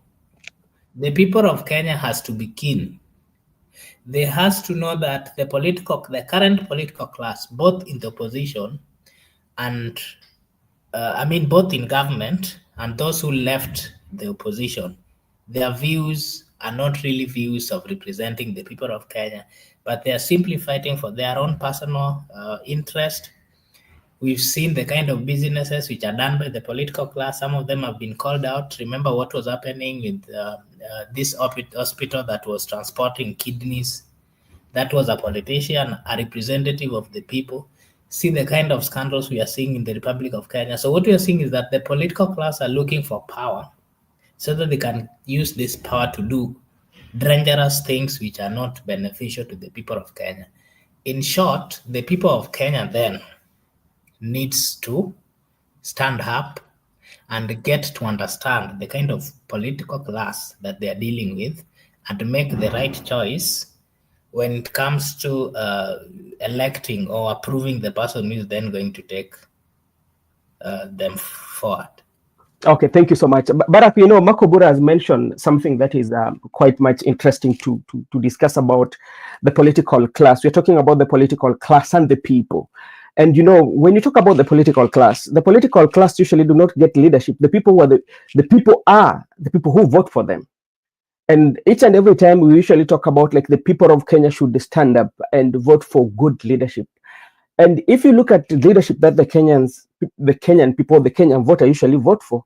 the people of Kenya has to be keen. They has to know that the current political class, both in the opposition and both in government and those who left the opposition, their views are not really views of representing the people of Kenya, but they are simply fighting for their own personal interest. We've seen the kind of businesses which are done by the political class. Some of them have been called out. Remember what was happening with this hospital that was transporting kidneys. That was a politician, a representative of the people. See the kind of scandals we are seeing in the Republic of Kenya. So what we are seeing is that the political class are looking for power so that they can use this power to do dangerous things which are not beneficial to the people of Kenya. In short, the people of Kenya then needs to stand up and get to understand the kind of political class that they are dealing with and make the right choice when it comes to electing or approving the person who is then going to take them forward. Okay, thank you so much. But Makobura has mentioned something that is quite much interesting to discuss about the political class. We're talking about the political class and the people. And when you talk about the political class usually do not get leadership. The people are the people who vote for them. And each and every time we usually talk about like the people of Kenya should stand up and vote for good leadership. And if you look at the leadership that the Kenyan voter usually vote for,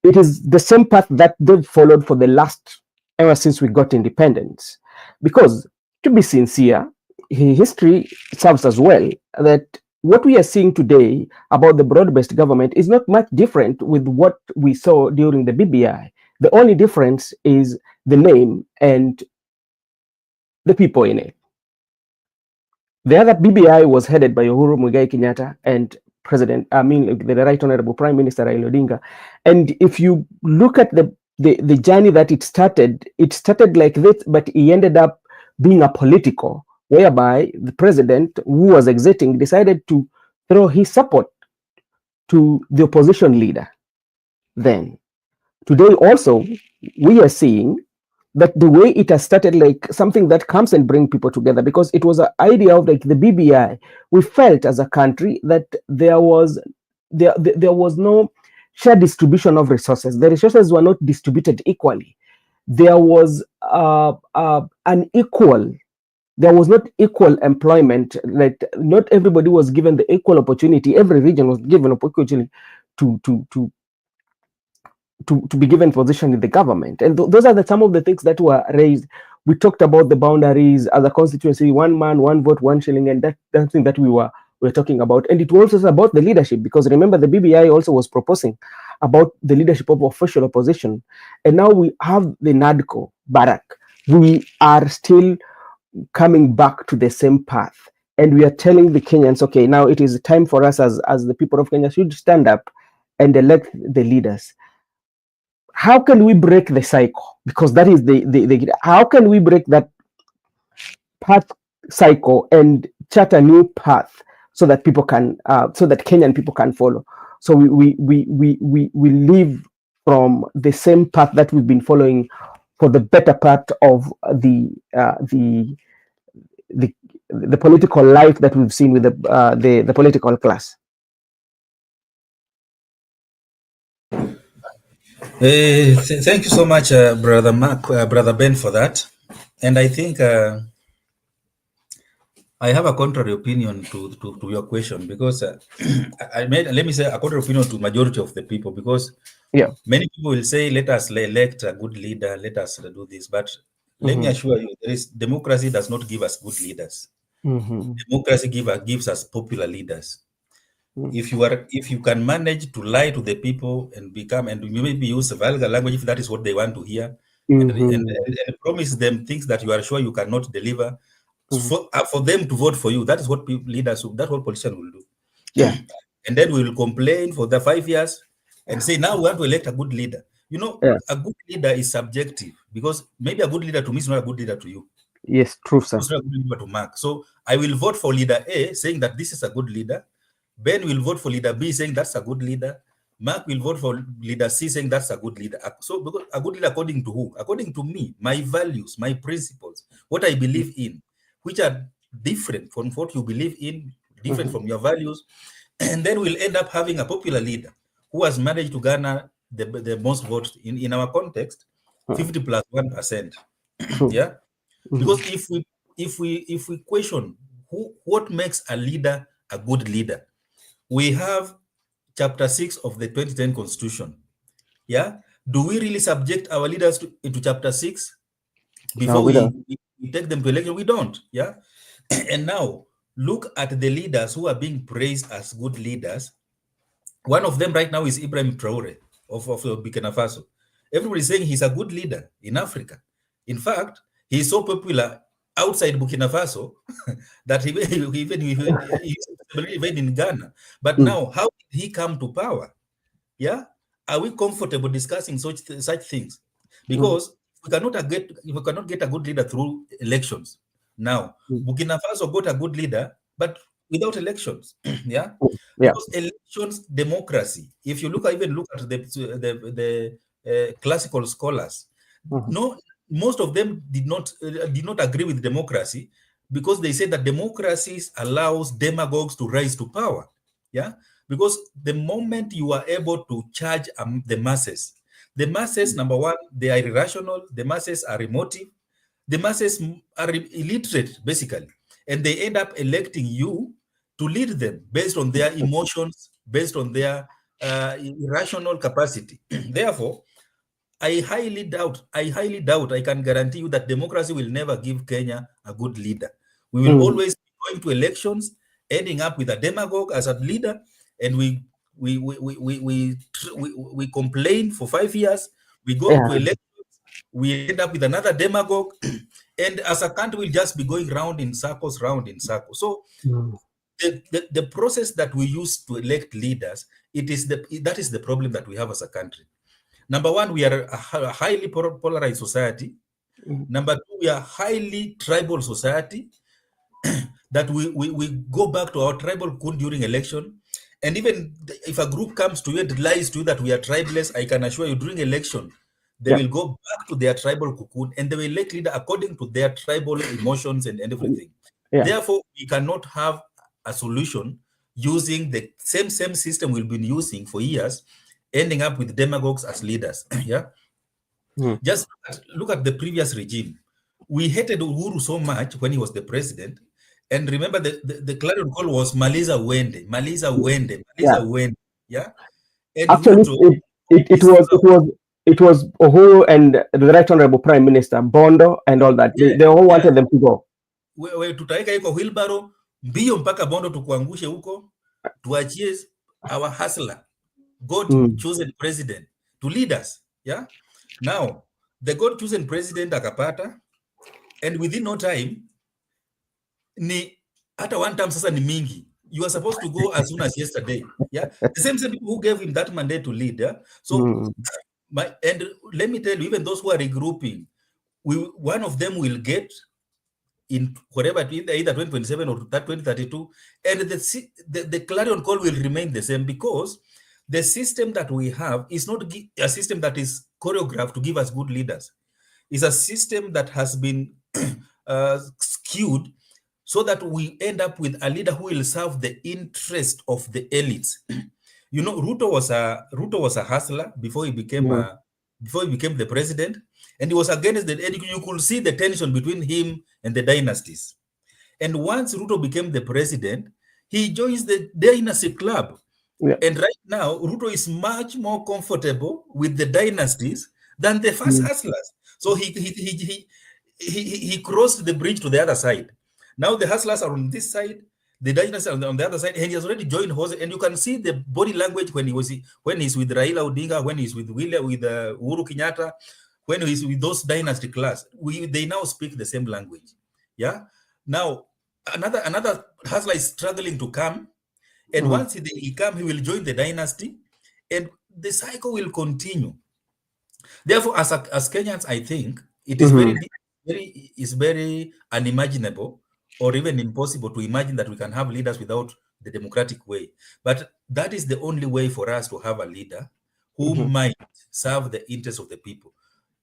it is the same path that they've followed for the last, ever since we got independence. Because to be sincere, history serves as well that what we are seeing today about the broad-based government is not much different with what we saw during the BBI. The only difference is the name and the people in it. The other BBI was headed by Uhuru Muigai Kenyatta and the Right Honorable Prime Minister Raila Odinga. And if you look at the journey that it started like this, but it ended up being a political, whereby the president who was exiting decided to throw his support to the opposition leader. Then today also we are seeing that the way it has started, like something that comes and bring people together, because it was an idea of like the BBI. We felt as a country that there was no shared distribution of resources. The resources were not distributed equally. There was there was not equal employment. Like not everybody was given the equal opportunity. Every region was given opportunity to be given position in the government. And those are some of the things that were raised. We talked about the boundaries as a constituency, 1 man, 1 vote, 1 shilling, and that's thing that we were talking about. And it was also about the leadership, because remember the BBI also was proposing about the leadership of official opposition. And now we have the Nadco, Barak. We are still coming back to the same path. And we are telling the Kenyans, okay, now it is time for us as the people of Kenya should stand up and elect the leaders. How can we break the cycle? Because that is the how can we break that path cycle and chart a new path so that people can so that Kenyan people can follow? So we live from the same path that we've been following for the better part of the the political life that we've seen with the political class? Thank you so much, Brother Mark, Brother Ben, for that. And I think I have a contrary opinion to your question, because let me say a contrary opinion to majority of the people, because many people will say, let us elect a good leader, let us do this. But let me assure you, democracy does not give us good leaders. Democracy gives us popular leaders. If you can manage to lie to the people and maybe use vulgar language if that is what they want to hear, and promise them things that you are sure you cannot deliver, for them to vote for you, that is what that's what politicians will do. And then we will complain for the 5 years and say, now we want to elect a good leader. A good leader is subjective, because maybe a good leader to me is not a good leader to you. Yes, true, sir. It's not a good leader to Mark. So I will vote for leader A, saying that this is a good leader. Ben will vote for leader B, saying that's a good leader. Mark will vote for leader C, saying that's a good leader. So because a good leader according to who? According to me, my values, my principles, what I believe in, which are different from what you believe in, different from your values. And then we'll end up having a popular leader who has managed to garner the most votes in our context, 50 plus 1%. Yeah. Because if we question what makes a leader a good leader, we have chapter 6 of the 2010 Constitution. Yeah. Do we really subject our leaders into chapter 6 before we take them to election? We don't. Yeah. And now look at the leaders who are being praised as good leaders. One of them right now is Ibrahim Traore of Burkina Faso. Everybody is saying he's a good leader in Africa. In fact, he's so popular outside Burkina Faso that he even in Ghana. But now, how did he come to power? Yeah, are we comfortable discussing such things? Because we cannot get a good leader through elections. Now, Burkina Faso got a good leader, but without elections. Yeah, because elections, democracy. If you look at the classical scholars, most of them did not agree with democracy, because they say that democracy allows demagogues to rise to power. Yeah, because the moment you are able to charge the masses, number one, they are irrational, the masses are emotive, the masses are illiterate basically, and they end up electing you to lead them based on their emotions, based on their irrational capacity. Therefore, I highly doubt, I can guarantee you that democracy will never give Kenya a good leader. We will always be going to elections, ending up with a demagogue as a leader, and we complain for 5 years, we go to elections, we end up with another demagogue, and as a country we'll just be going round in circles. So the process that we use to elect leaders, that is the problem that we have as a country. Number one, we are a highly polarized society. Number two, we are highly tribal society, that we go back to our tribal cocoon during election. And even if a group comes to you and lies to you that we are tribeless, I can assure you during election, they will go back to their tribal cocoon and they will elect leader according to their tribal emotions and everything. Therefore, we cannot have a solution using the same system we've been using for years, ending up with demagogues as leaders. Just look at the previous regime. We hated Uhuru so much when he was the president, and remember the clarion call was Maliza Wende. Yeah. And actually, Ruto, it was Uhuru and the Right Honorable Prime Minister Bondo and all that. They all wanted them to go. Tutaika iko wheelbarrow mbio mpaka Bondo tukuangushe huko, tuachie our hustler, God-chosen president to lead us. Yeah. Now, the God-chosen president akapata, and within no time, ni hata one time sasa ni mingi. You are supposed to go as soon as yesterday. Yeah. The same people who gave him that mandate to lead. Yeah. So, and let me tell you, even those who are regrouping, one of them will get in whatever, either 2027 or 2032, and the clarion call will remain the same, because the system that we have is not a system that is choreographed to give us good leaders. It's a system that has been skewed so that we end up with a leader who will serve the interest of the elites. You know, Ruto was a hustler before he became the president, and he was against and you could see the tension between him and the dynasties. And once Ruto became the president, he joins the dynasty club. Yeah. And right now, Ruto is much more comfortable with the dynasties than the first hustlers. So he crossed the bridge to the other side. Now the hustlers are on this side, the dynasty on the other side, and he has already joined horses. And you can see the body language when he's with Raila Odinga, when he's with Uhuru Kenyatta, when he's with those dynasty class. They now speak the same language. Yeah. Now another hustler is struggling to come, and once he come, he will join the dynasty, and the cycle will continue. Therefore, as Kenyans, I think it is very unimaginable or even impossible to imagine that we can have leaders without the democratic way. But that is the only way for us to have a leader who might serve the interests of the people.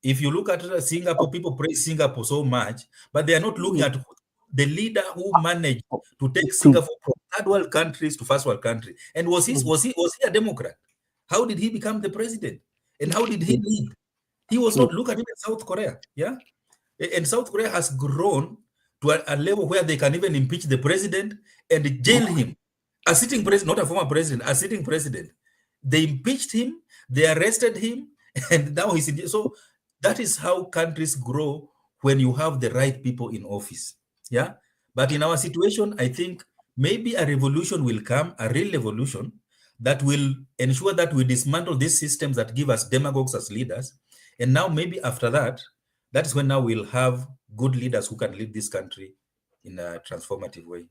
If you look at Singapore, people praise Singapore so much, but they are not looking at the leader who managed to take Singapore from third world countries to first world country. And was he a Democrat? How did he become the president? And how did he lead? He was not. Look at even South Korea. Yeah. And South Korea has grown to a level where they can even impeach the president and jail him. A sitting president, not a former president, a sitting president. They impeached him, they arrested him, and now he's in. So that is how countries grow when you have the right people in office. Yeah. But in our situation, I think maybe a revolution will come, a real revolution that will ensure that we dismantle these systems that give us demagogues as leaders. And now maybe after that, that is when now we'll have good leaders who can lead this country in a transformative way.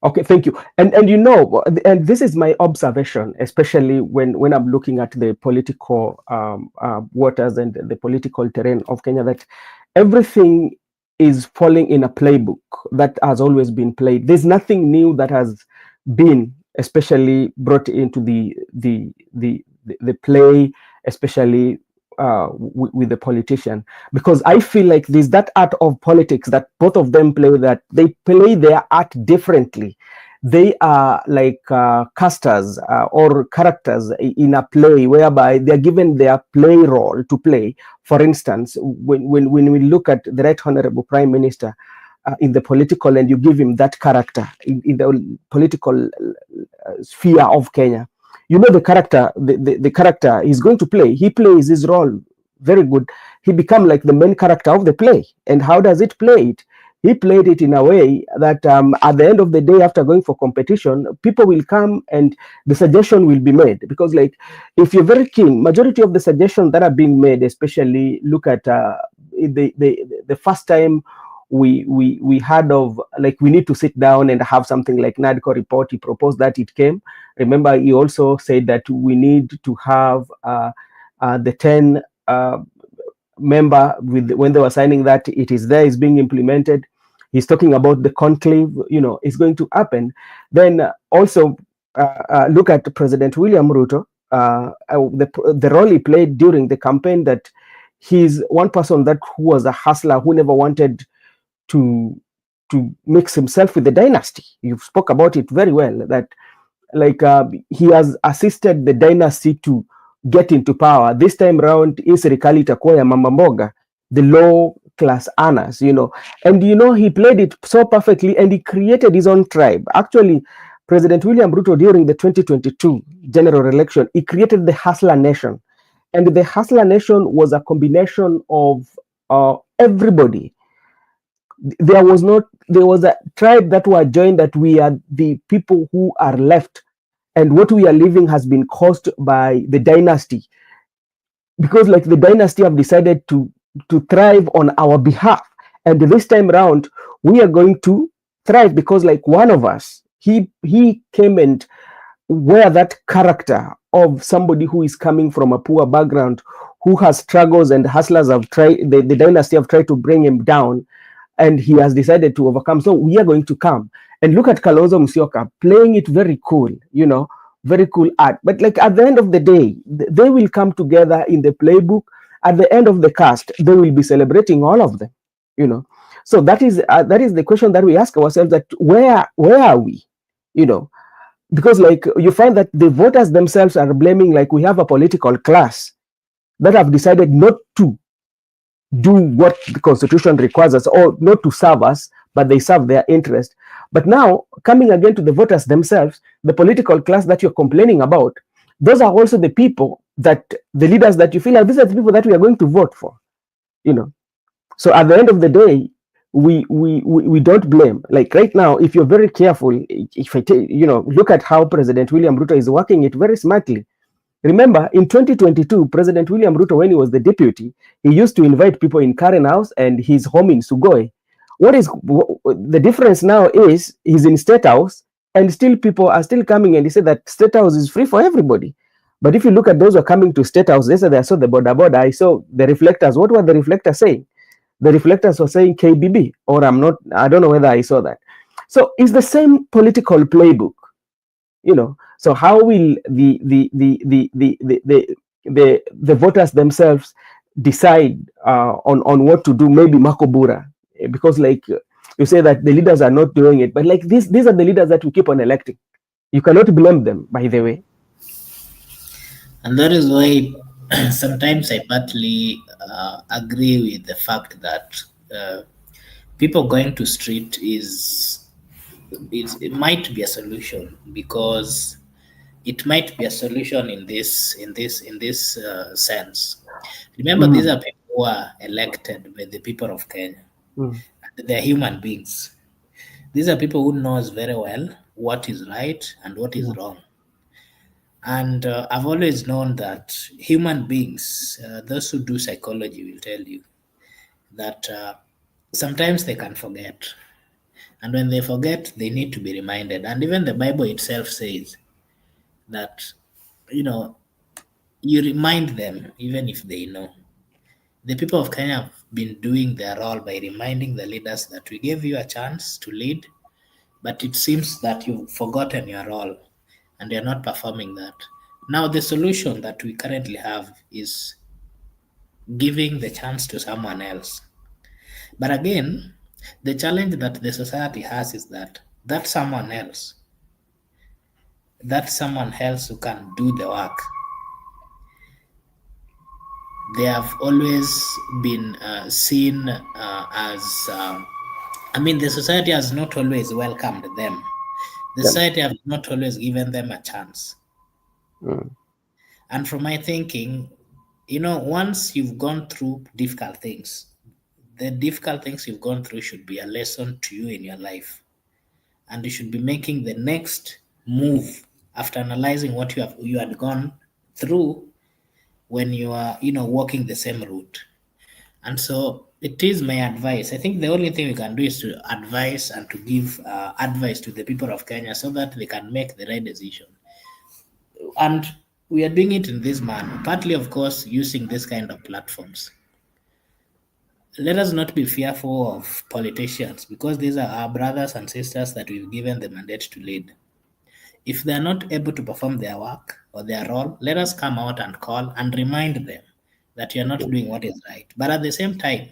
Okay, thank you. And you know, and this is my observation, especially when I'm looking at the political waters and the political terrain of Kenya, that everything is falling in a playbook that has always been played. There's nothing new that has been especially brought into the play, especially with the politician, because I feel like there's that art of politics that both of them play, that they play their art differently. They are like casters or characters in a play whereby they're given their play role to play. For instance, when we look at the Right Honorable Prime Minister in the political, and you give him that character in the political sphere of Kenya, you know the character, the character he's going to play, he plays his role very good. He become like the main character of the play. And how does it play it? He played it in a way that at the end of the day, after going for competition, people will come and the suggestion will be made. Because like, if you're very keen, majority of the suggestions that are being made, especially look at the first time we had of like, we need to sit down and have something like Nadco report. He proposed that, it came. Remember, he also said that we need to have the 10 member with, when they were signing that, it is there, is being implemented. He's talking about the conclave, you know, it's going to happen. Then also look at President William Ruto, the role he played during the campaign, that he's one person that who was a hustler, who never wanted to mix himself with the dynasty. You spoke about it very well, that like he has assisted the dynasty to get into power. This time around, is serikali itakuwa ya mama mboga, the low class earners, you know. And you know, he played it so perfectly, and he created his own tribe. Actually, President William Ruto, during the 2022 general election, he created the Hustler Nation. And the Hustler Nation was a combination of everybody. There was a tribe that were joined, that we are the people who are left, and what we are living has been caused by the dynasty, because like the dynasty have decided to thrive on our behalf. And this time around, we are going to thrive because like one of us, he came and wear that character of somebody who is coming from a poor background, who has struggles, and hustlers have tried, the dynasty have tried to bring him down, and he has decided to overcome. So we are going to come. And look at Kalonzo Musyoka playing it very cool, you know, very cool art. But like at the end of the day, they will come together in the playbook. At the end of the cast, they will be celebrating all of them, you know. So that is the question that we ask ourselves, that where are we? Because like you find that the voters themselves are blaming, like we have a political class that have decided not to do what the constitution requires us, or not to serve us, but they serve their interest. But now, coming again to the voters themselves, the political class that you're complaining about, those are also the people that, the leaders that you feel like, these are the people that we are going to vote for. So at the end of the day, we don't blame. Like right now, if you're very careful, if I look at how President William Ruto is working it very smartly. Remember, in 2022, President William Ruto, when he was the deputy, he used to invite people in Karen House and his home in Sugoi. What is the difference now is he's in State House, and still people are still coming, and he said that State House is free for everybody. But if you look at those who are coming to State House, yesterday I saw the border, I saw the reflectors. What were the reflectors saying? The reflectors were saying KBB, or I don't know whether I saw that. So it's the same political playbook, So how will the voters themselves decide on what to do? Maybe Makobura, because like you say that the leaders are not doing it, but like these are the leaders that we keep on electing. You cannot blame them, by the way. And that is why sometimes I partly agree with the fact that people going to street it might be a solution, because it might be a solution in this sense. Remember, these are people who are elected by the people of Kenya. They're human beings. These are people who knows very well what is right and what is wrong. And I've always known that human beings, those who do psychology will tell you that sometimes they can forget. And when they forget, they need to be reminded. And even the Bible itself says that, you remind them even if they know. The people of Kenya have been doing their role by reminding the leaders that we gave you a chance to lead, but it seems that you've forgotten your role and you're not performing that. Now, the solution that we currently have is giving the chance to someone else. But again, the challenge that the society has is that someone else who can do the work, they have always been seen as, the society has not always welcomed them. The society has not always given them a chance. And from my thinking, once you've gone through difficult things, the difficult things you've gone through should be a lesson to you in your life. And you should be making the next move after analyzing what you had gone through when you are, walking the same route. And so it is my advice. I think the only thing we can do is to advise and to give advice to the people of Kenya so that they can make the right decision. And we are doing it in this manner, partly, of course, using this kind of platforms. Let us not be fearful of politicians, because these are our brothers and sisters that we've given the mandate to lead. If they are not able to perform their work or their role, let us come out and call and remind them that you're not doing what is right. But at the same time,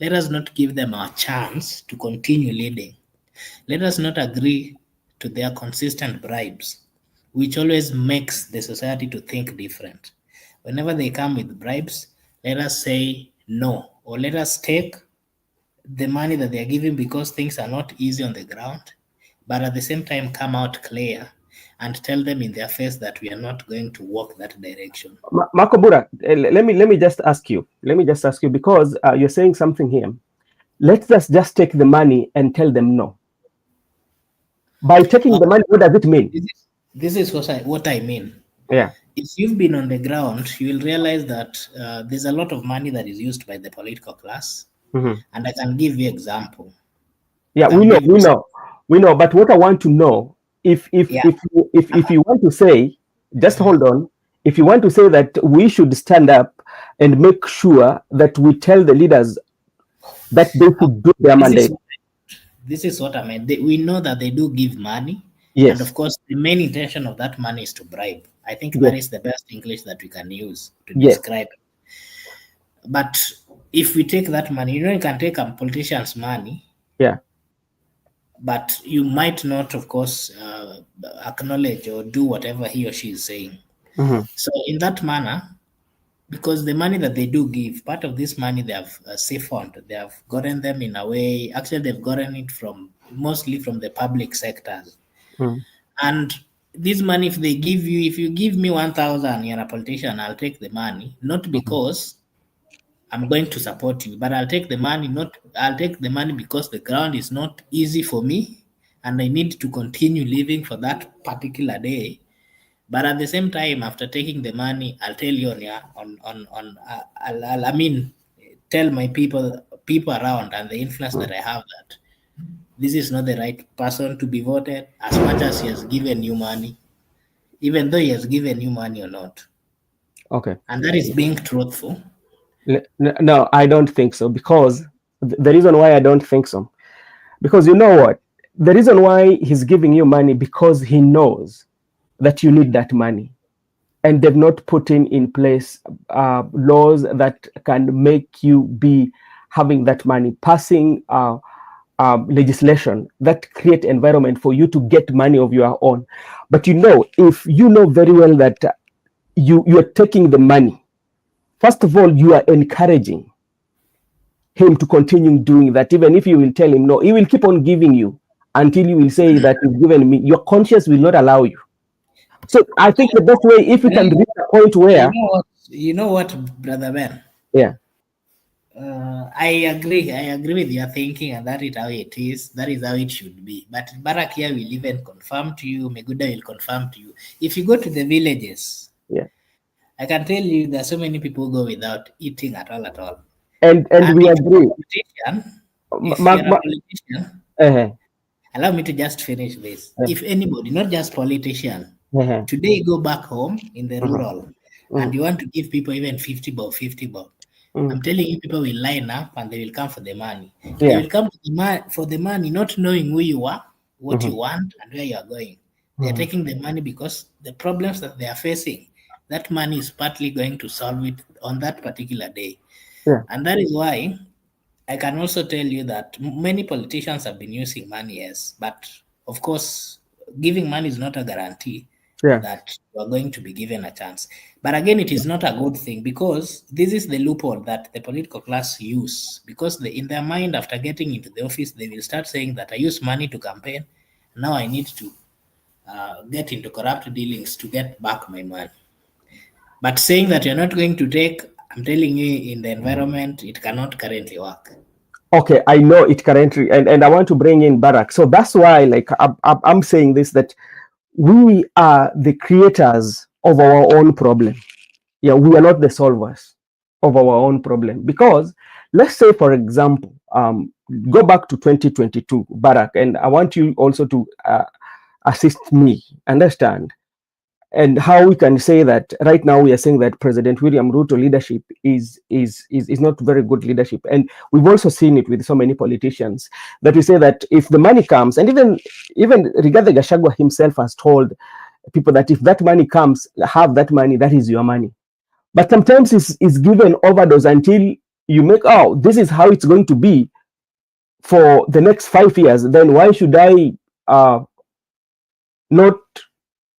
let us not give them a chance to continue leading. Let us not agree to their consistent bribes, which always makes the society to think different. Whenever they come with bribes, let us say no, or let us take the money that they are giving, because things are not easy on the ground, but at the same time come out clear and tell them in their face that we are not going to walk that direction. Makobura, let me just ask you. Because you're saying something here. Let's just take the money and tell them no. By taking the money, what does it mean? This is what I mean. Yeah. If you've been on the ground, you will realize that there's a lot of money that is used by the political class. And I can give you example. Yeah, we know. But what I want to know, if you want to say, just hold on. If you want to say that we should stand up and make sure that we tell the leaders that they should do their mandate. This is what I mean. We know that they do give money. Yes. And of course, the main intention of that money is to bribe. I think that is the best English that we can use to describe it. But if we take that money, you can take a politician's money. Yeah. But you might not, of course, acknowledge or do whatever he or she is saying. So in that manner, because the money that they do give, part of this money they have siphoned, they have gotten them in a way, actually they've gotten it mostly from the public sectors. And this money, if you give me 1,000, you're a politician, I'll take the money, not because I'm going to support you, but I'll take the money because the ground is not easy for me and I need to continue living for that particular day. But at the same time, after taking the money, I'll tell you tell my people around and the influence that I have that this is not the right person to be voted, as much as he has given you money, even though he has given you money or not. Okay. And that is being truthful. No, I don't think so, because the reason why I don't think so, because you know what? The reason why he's giving you money, because he knows that you need that money, and they've not put in place laws that can make you be having that money, passing legislation that create environment for you to get money of your own. But you know, if you know very well that you are taking the money, first of all, you are encouraging him to continue doing that. Even if you will tell him no, he will keep on giving you until you will say that you've given me. Your conscience will not allow you. So I think the best way, if you can reach a point where you know what, Brother Ben? Yeah. I agree with your thinking, and that is how it is. That is how it should be. But Barak here will even confirm to you, Meguda will confirm to you. If you go to the villages, I can tell you there are so many people go without eating at all. And we agree. If you're a politician, allow me to just finish this. If anybody, not just politician, today go back home in the rural and you want to give people even 50 bob, I'm telling you, people will line up and they will come for the money. They will come for the money, not knowing who you are, what you want, and where you are going. They're taking the money because the problems that they are facing, that money is partly going to solve it on that particular day. And that is why I can also tell you that many politicians have been using money, yes, but of course, giving money is not a guarantee that you are going to be given a chance. But again, it is not a good thing, because this is the loophole that the political class use, because in their mind, after getting into the office, they will start saying that I use money to campaign. Now I need to get into corrupt dealings to get back my money. But saying that you're not going to take, I'm telling you, in the environment, it cannot currently work. Okay, I know it currently, and I want to bring in Barak. So that's why, like, I'm saying this, that we are the creators of our own problem. Yeah, we are not the solvers of our own problem. Because let's say, for example, go back to 2022, Barak, and I want you also to assist me understand and how we can say that right now we are saying that President William Ruto leadership is not very good leadership. And we've also seen it with so many politicians that we say that if the money comes, and even Rigathi Gachagua himself has told people that if that money comes, have that money, that is your money. But sometimes it's given overdose until you make, oh, this is how it's going to be for the next 5 years. Then why should I not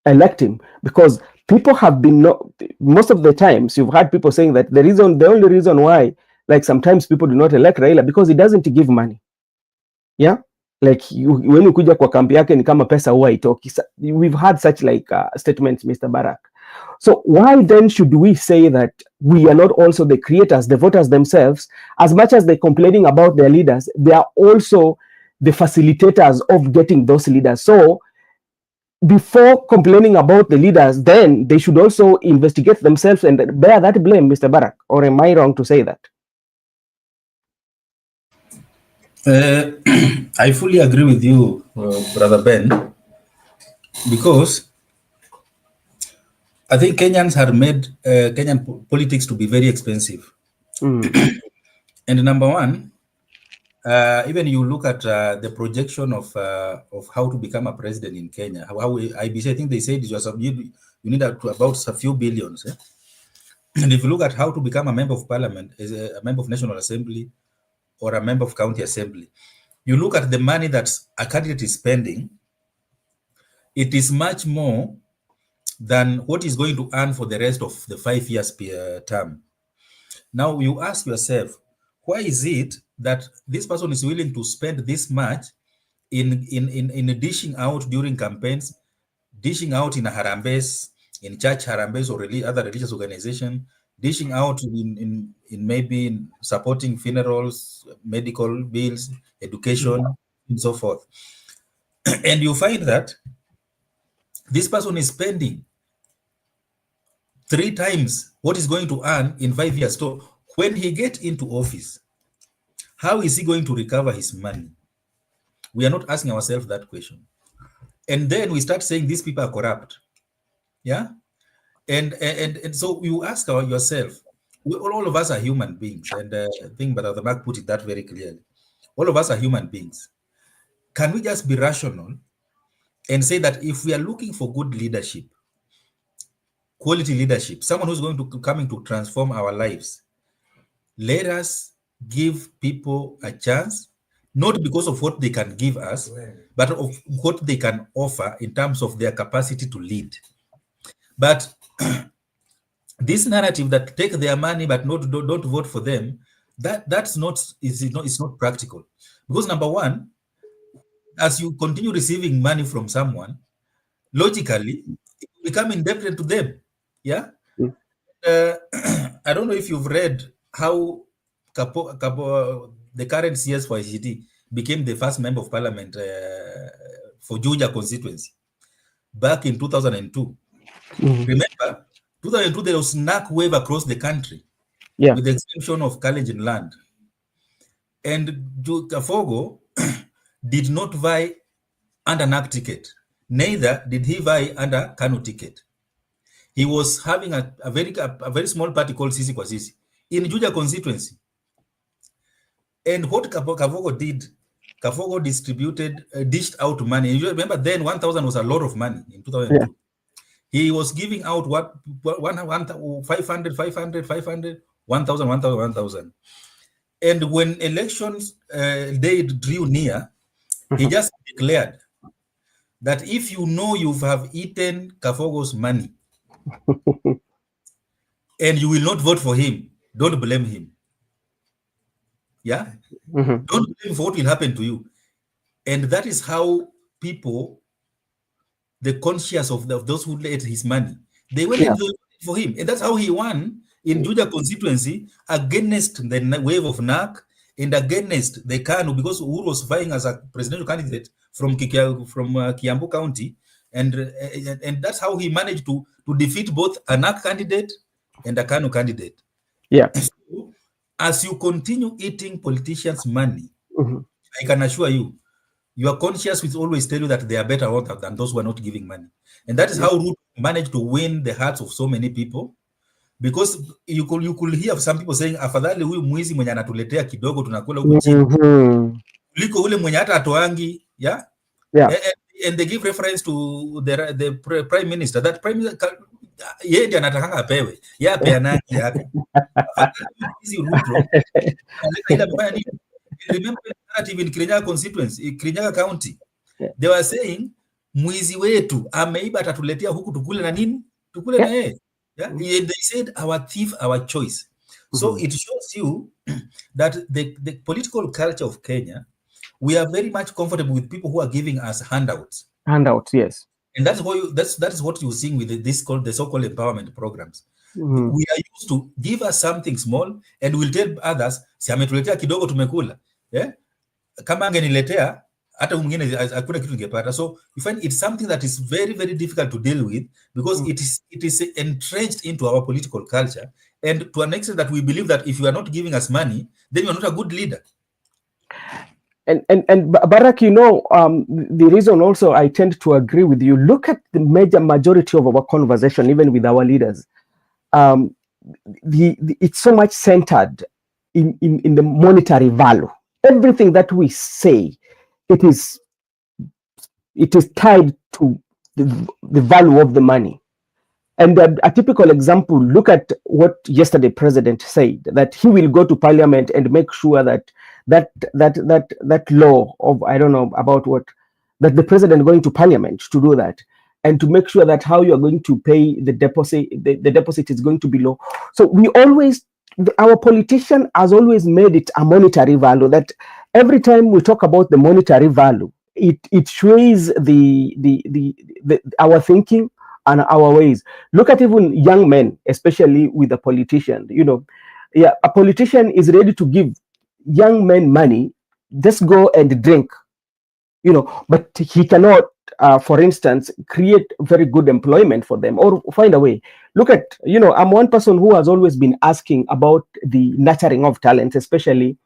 elect him? Because people have been most of the times you've had people saying that the only reason why, like, sometimes people do not elect Raila because he doesn't give money. Yeah, like when you kuja kwa kambi yake ni kama pesa huwa haitoki. We've had such like statements, Mr. Barak. So why then should we say that we are not also the creators, the voters themselves? As much as they're complaining about their leaders, they are also the facilitators of getting those leaders. So before complaining about the leaders, then they should also investigate themselves and bear that blame, Mr. Barak. Or am I wrong to say that? I fully agree with you, Brother Ben, because I think Kenyans have made Kenyan politics to be very expensive. And number one, even you look at the projection of how to become a president in Kenya, how IBC, I think they said you need about a few billions. And if you look at how to become a member of parliament, as a member of National Assembly or a member of county assembly, you look at the money that a candidate is spending, it is much more than what is going to earn for the rest of the 5 years per term. Now you ask yourself, why is it that this person is willing to spend this much in dishing out during campaigns, dishing out in harambes, in church harambes or other religious organization, dishing out in maybe in supporting funerals, medical bills, education, and so forth. And you find that this person is spending 3 times what is going to earn in 5 years. So when he gets into office, how is he going to recover his money? We are not asking ourselves that question. And then we start saying these people are corrupt. Yeah. And so you ask yourself, all of us are human beings. And I think Brother Mark put it that very clearly. All of us are human beings. Can we just be rational and say that if we are looking for good leadership, quality leadership, someone who's going to coming to transform our lives, let us give people a chance, not because of what they can give us, but of what they can offer in terms of their capacity to lead. But this narrative that take their money but don't vote for them, it's not practical. Because number one, as you continue receiving money from someone, logically, you become indebted to them. Yeah. I don't know if you've read how the current CS for ICT became the first member of parliament for Juja constituency back in 2002. Remember, 2002 there was NAC wave across the country with the exemption of Kalenjin land. And Kafogo did not vie under NAC ticket. Neither did he vie under Kanu ticket. He was having a very small party called Sisi kwa Sisi in Juja constituency. And what Kafogo did, Kafogo distributed, dished out money. You remember then 1,000 was a lot of money in 2002. Yeah. He was giving out 500, 1,000. And when elections day drew near, he just declared that if you know you have eaten Kafogo's money and you will not vote for him, don't blame him. Yeah? Don't blame for what will happen to you. And that is how people, the conscious of those who ate his money, they went and voted for him. And that's how he won in Juja constituency against the wave of NAC and against the KANU, because Uhuru was vying as a presidential candidate from Kiambu County. And that's how he managed to defeat both a NAC candidate and a KANU candidate. Yeah. So, as you continue eating politicians' money, I can assure you, your conscience will always tell you that they are better off than those who are not giving money. And that is how Ruto managed to win the hearts of so many people. Because you could hear some people saying, afadhali huyu mwizi mwenye anatuletea kidogo tunakula huku chini. Kuliko ule mwenye hata atoangi, yeah? And they give reference to the prime minister. That prime minister, yeye ndiye anatakanga apewe. Yeye apeanani yake. Ruto. Remember the narrative in Kirinyaga constituency, Kirinyaga county. They were saying, mwizi wetu ameiba atatuletea huku tukule na nini? Tukule na yeye. Yeah? And they said, our thief, our choice. So it shows you that the political culture of Kenya, we are very much comfortable with people who are giving us handouts. Handouts, yes. And that's what you're seeing with the so-called empowerment programs. We are used to give us something small and we'll tell others, si ametuletea kidogo tumekula. Yeah? Kama angeniletea, hata mwingine hakuna kitu ningepata. So you find it's something that is very, very difficult to deal with because it is entrenched into our political culture, and to an extent that we believe that if you are not giving us money, then you are not a good leader. And Barack, you know, the reason also I tend to agree with you. Look at the majority of our conversation, even with our leaders. It's so much centered in the monetary value. Everything that we say, it is tied to the value of the money. And a typical example, look at what yesterday President said, that he will go to Parliament and make sure that law of, I don't know about what, that the President going to Parliament to do that, and to make sure that how you are going to pay the deposit, the deposit is going to be low. So we always, our politician has always made it a monetary value, that every time we talk about the monetary value, it sways our thinking and our ways. Look at even young men, especially with a politician. You know, yeah, a politician is ready to give young men money, just go and drink, you know, but he cannot, for instance, create very good employment for them or find a way. Look at, you know, I'm one person who has always been asking about the nurturing of talent, especially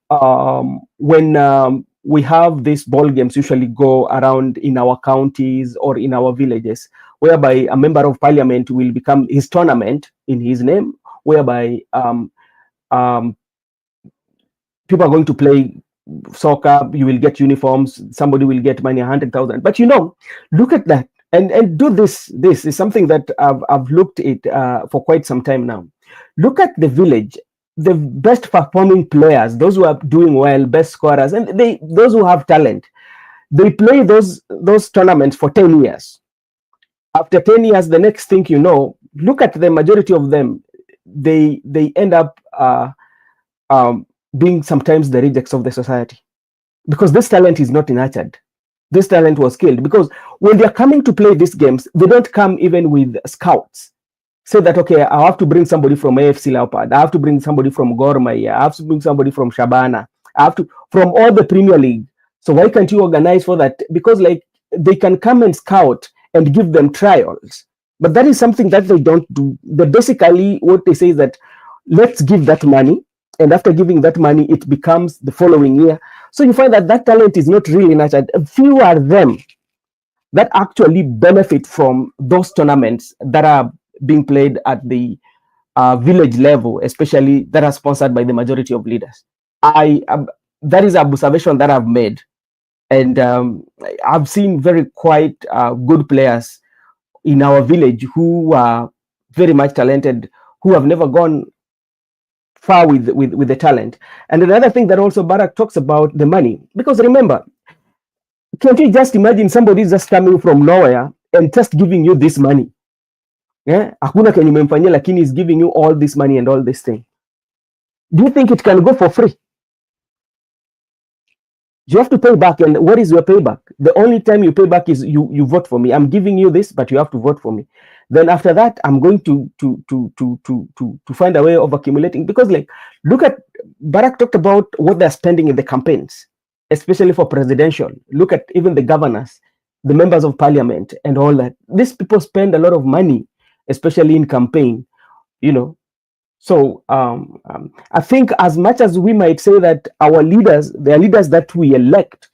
when we have these ball games usually go around in our counties or in our villages, whereby a member of parliament will become his tournament in his name, whereby people are going to play soccer, you will get uniforms, somebody will get money, 100,000. But you know, look at that and do this. This is something that I've looked at for quite some time now. Look at the village, the best performing players, those who are doing well, best scorers, and those who have talent, they play those tournaments for 10 years. After 10 years, the next thing you know, look at the majority of them, they end up being sometimes the rejects of the society, because this talent is not nurtured. This talent was killed, because when they're coming to play these games, they don't come even with scouts. Say that, okay, I have to bring somebody from AFC Leopard, I have to bring somebody from Gor Mahia, I have to bring somebody from Shabana, I have to, from all the Premier League. So why can't you organize for that? Because like they can come and scout and give them trials, but that is something that they don't do. They basically, what they say is that let's give that money, and after giving that money, it becomes the following year. So you find that that talent is not really nurtured. Few are them that actually benefit from those tournaments that are being played at the village level, especially that are sponsored by the majority of leaders. That is an observation that I've made, and I've seen very quite good players in our village who are very much talented, who have never gone far with the talent. And another thing that also Barack talks about, the money, because remember, can't you just imagine somebody just coming from nowhere and just giving you this money? Yeah, hakuna kenye umemfanyia, lakini is giving you all this money and all this thing. Do you think it can go for free? You have to pay back, and what is your payback? The only time you pay back is you vote for me. I'm giving you this, but you have to vote for me. Then after that, I'm going to find a way of accumulating, because like, look at, Barack talked about what they're spending in the campaigns, especially for presidential. Look at even the governors, the members of parliament, and all that. These people spend a lot of money, especially in campaign, you know. So I think as much as we might say that our leaders, the leaders that we elect,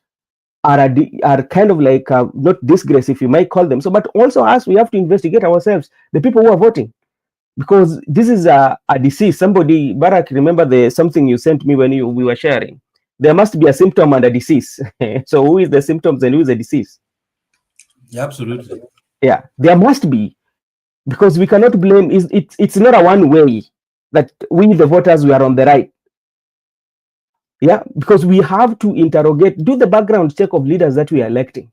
are kind of like not disgrace, if you might call them so, but also us, we have to investigate ourselves, the people who are voting, because this is a disease. Somebody, Barack, remember something you sent me when we were sharing? There must be a symptom and a disease. So who is the symptoms and who is the disease? Yeah, absolutely. Yeah, there must be, because we cannot blame. It's not a one way that we, the voters, we are on the right. Yeah, because we have to interrogate, do the background check of leaders that we are electing.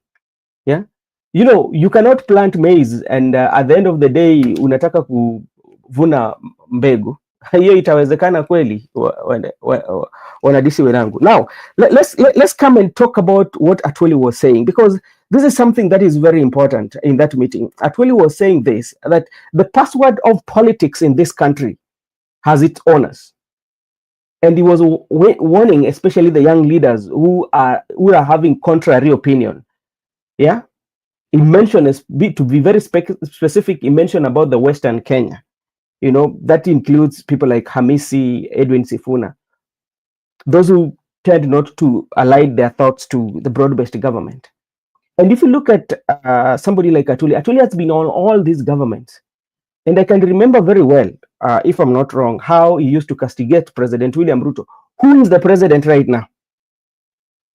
Yeah, you know, you cannot plant maize and at the end of the day unataka kuvuna mbegu. Hiyo itawezekana kweli, wanadisi wenangu? Now let's come and talk about what Atwoli was saying, because this is something that is very important in that meeting. Atwoli was saying this, that the password of politics in this country has its owners. And he was warning, especially the young leaders who are having contrary opinion. Yeah, he mentioned, to be very specific, he mentioned about the Western Kenya. You know, that includes people like Hamisi, Edwin Sifuna, those who tend not to align their thoughts to the broad-based government. And if you look at somebody like Atwoli has been on all these governments. And I can remember very well, if I'm not wrong, how he used to castigate President William Ruto. Who is the president right now?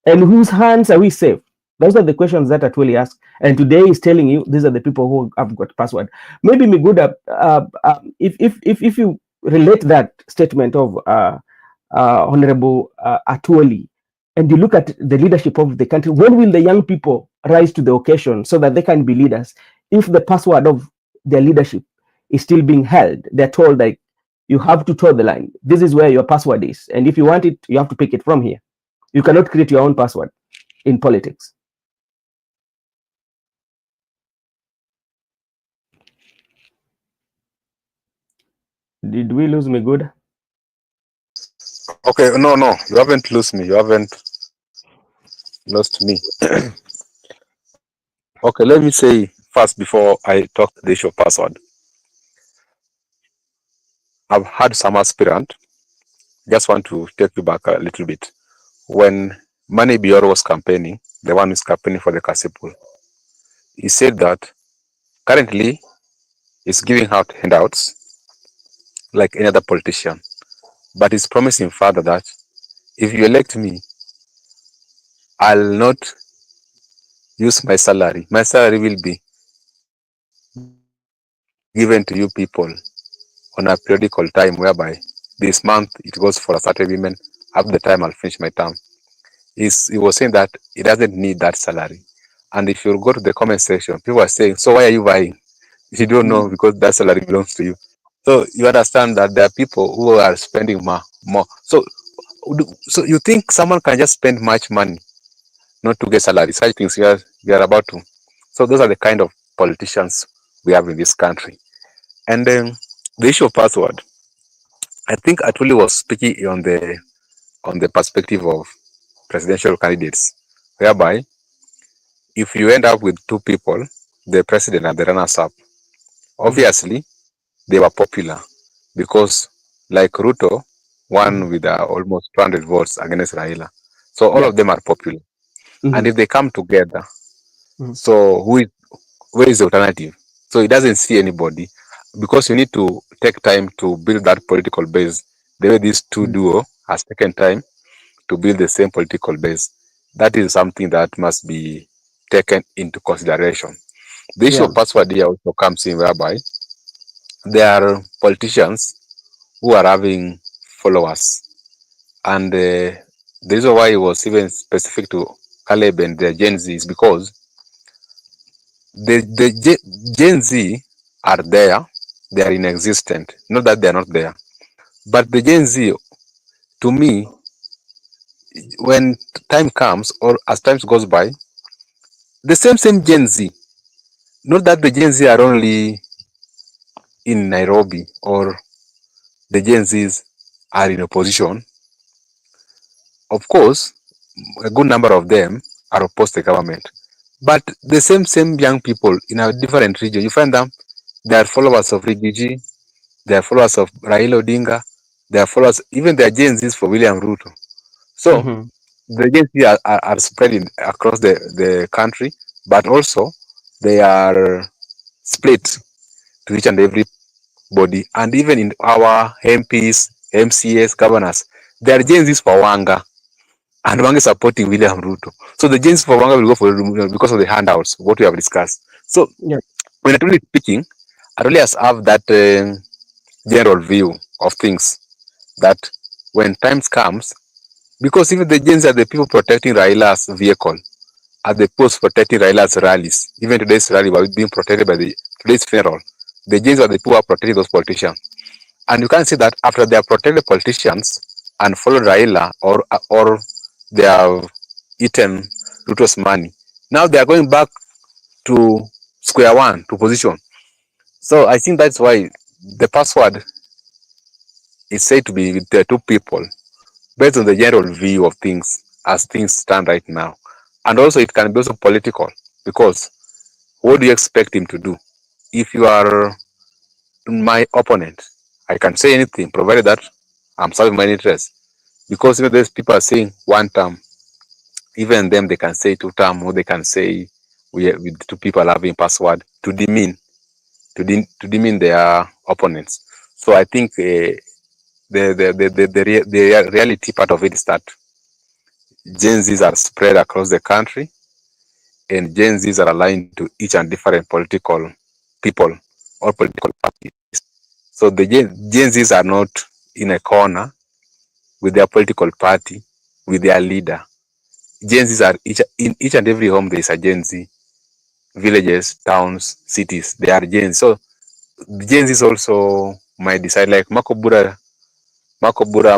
And whose hands are we safe? Those are the questions that Atwoli asked. And today he's telling you these are the people who have got password. Maybe Miguda, if you relate that statement of Honorable Atwoli, and you look at the leadership of the country, when will the young people rise to the occasion so that they can be leaders? If the password of their leadership is still being held, they're told like, you have to toe the line. This is where your password is. And if you want it, you have to pick it from here. You cannot create your own password in politics. Did we lose me good? Okay, no, you haven't lost me. You haven't lost me. Okay, let me say first before I talk to the issue of password. I've had some aspirant. Just want to take you back a little bit. When Mani Bior was campaigning, the one who's campaigning for the Kasipul, he said that currently he's giving out handouts like any other politician, but he's promising further that if you elect me, I'll not use my salary. My salary will be given to you people on a periodical time, whereby this month it goes for a certain women. After the time I'll finish my term. He was saying that he doesn't need that salary. And if you go to the comment section, people are saying, so why are you buying? You don't know, because that salary belongs to you. So you understand that there are people who are spending more. So you think someone can just spend much money not to get salary? Such things we are about to. So those are the kind of politicians we have in this country. And then the issue of password, I think Atuli was speaking on the perspective of presidential candidates, whereby if you end up with two people, the president and the runners-up, obviously they were popular because, like Ruto, won with almost 200 votes against Raila. So all of them are popular. And if they come together, so where is the alternative? So he doesn't see anybody, because you need to take time to build that political base. The way these two duo has taken time to build the same political base, that is something that must be taken into consideration. The issue of password here also comes in, whereby there are politicians who are having followers, and the reason why it was even specific to Caleb and the Gen Z is because the Gen Z are there, they are inexistent. Not that they are not there, but the Gen Z, to me, when time comes or as time goes by, the same Gen Z, not that the Gen Z are only in Nairobi or the Gen Zs are in opposition. Of course, a good number of them are opposed to the government. But the same young people in a different region, you find them, they are followers of Rigiji, they are followers of Raila Odinga, they are followers, even they are Gen Zs for William Ruto. So the Gen Z are spreading across the country, but also they are split to each and every body. And even in our MPs, MCAs, governors, they are Gen Zs for Wanga, and Wanga supporting William Ruto. So the Gen Zs for Wanga will go for Ruto because of the handouts, what we have discussed. So when I'm really speaking, I really have that general view of things, that when times comes, because even the Gen Z are the people protecting Raila's vehicle, are the posts protecting Raila's rallies. Even today's rally was being protected by today's funeral. The Gen Z are the people who are protecting those politicians. And you can see that after they have protected politicians and followed Raila, or they have eaten Ruto's money, now they are going back to square one, to position. So I think that's why the password is said to be with the two people, based on the general view of things as things stand right now. And also it can be also political, because what do you expect him to do? If you are my opponent, I can say anything provided that I'm serving my interest. Because even those people are saying one term, even them they can say two term, or they can say with two people having password to demean their opponents. So I think the reality part of it is that Gen Zs are spread across the country. and Gen Zs are aligned to each and different political people or political parties. So the Gen Zs are not in a corner with their political party, with their leader. Gen Zs are in each and every home there is a Gen Z. Villages, towns, cities, they are Gen Z. So the Gen Zs also might decide, like Makobura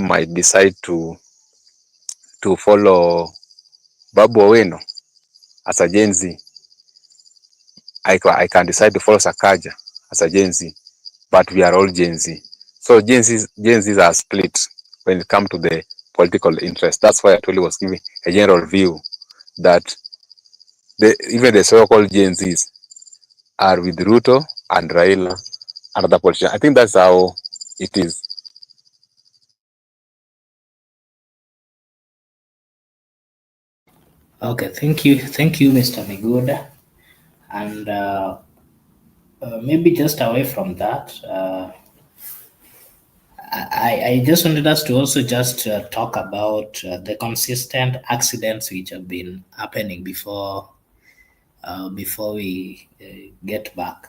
might decide to follow Babu Oweno as a Gen Z. I can decide to follow Sakaja as a Gen Z, but we are all Gen Z. So Gen Zs are split when it comes to the political interest. That's why I told you was giving a general view that even the so-called Gen Zs are with Ruto and Raila and other politicians. I think that's how it is. Okay, thank you, Mr. Miguda. And maybe just away from that, I just wanted us to also just talk about the consistent accidents which have been happening before we get back.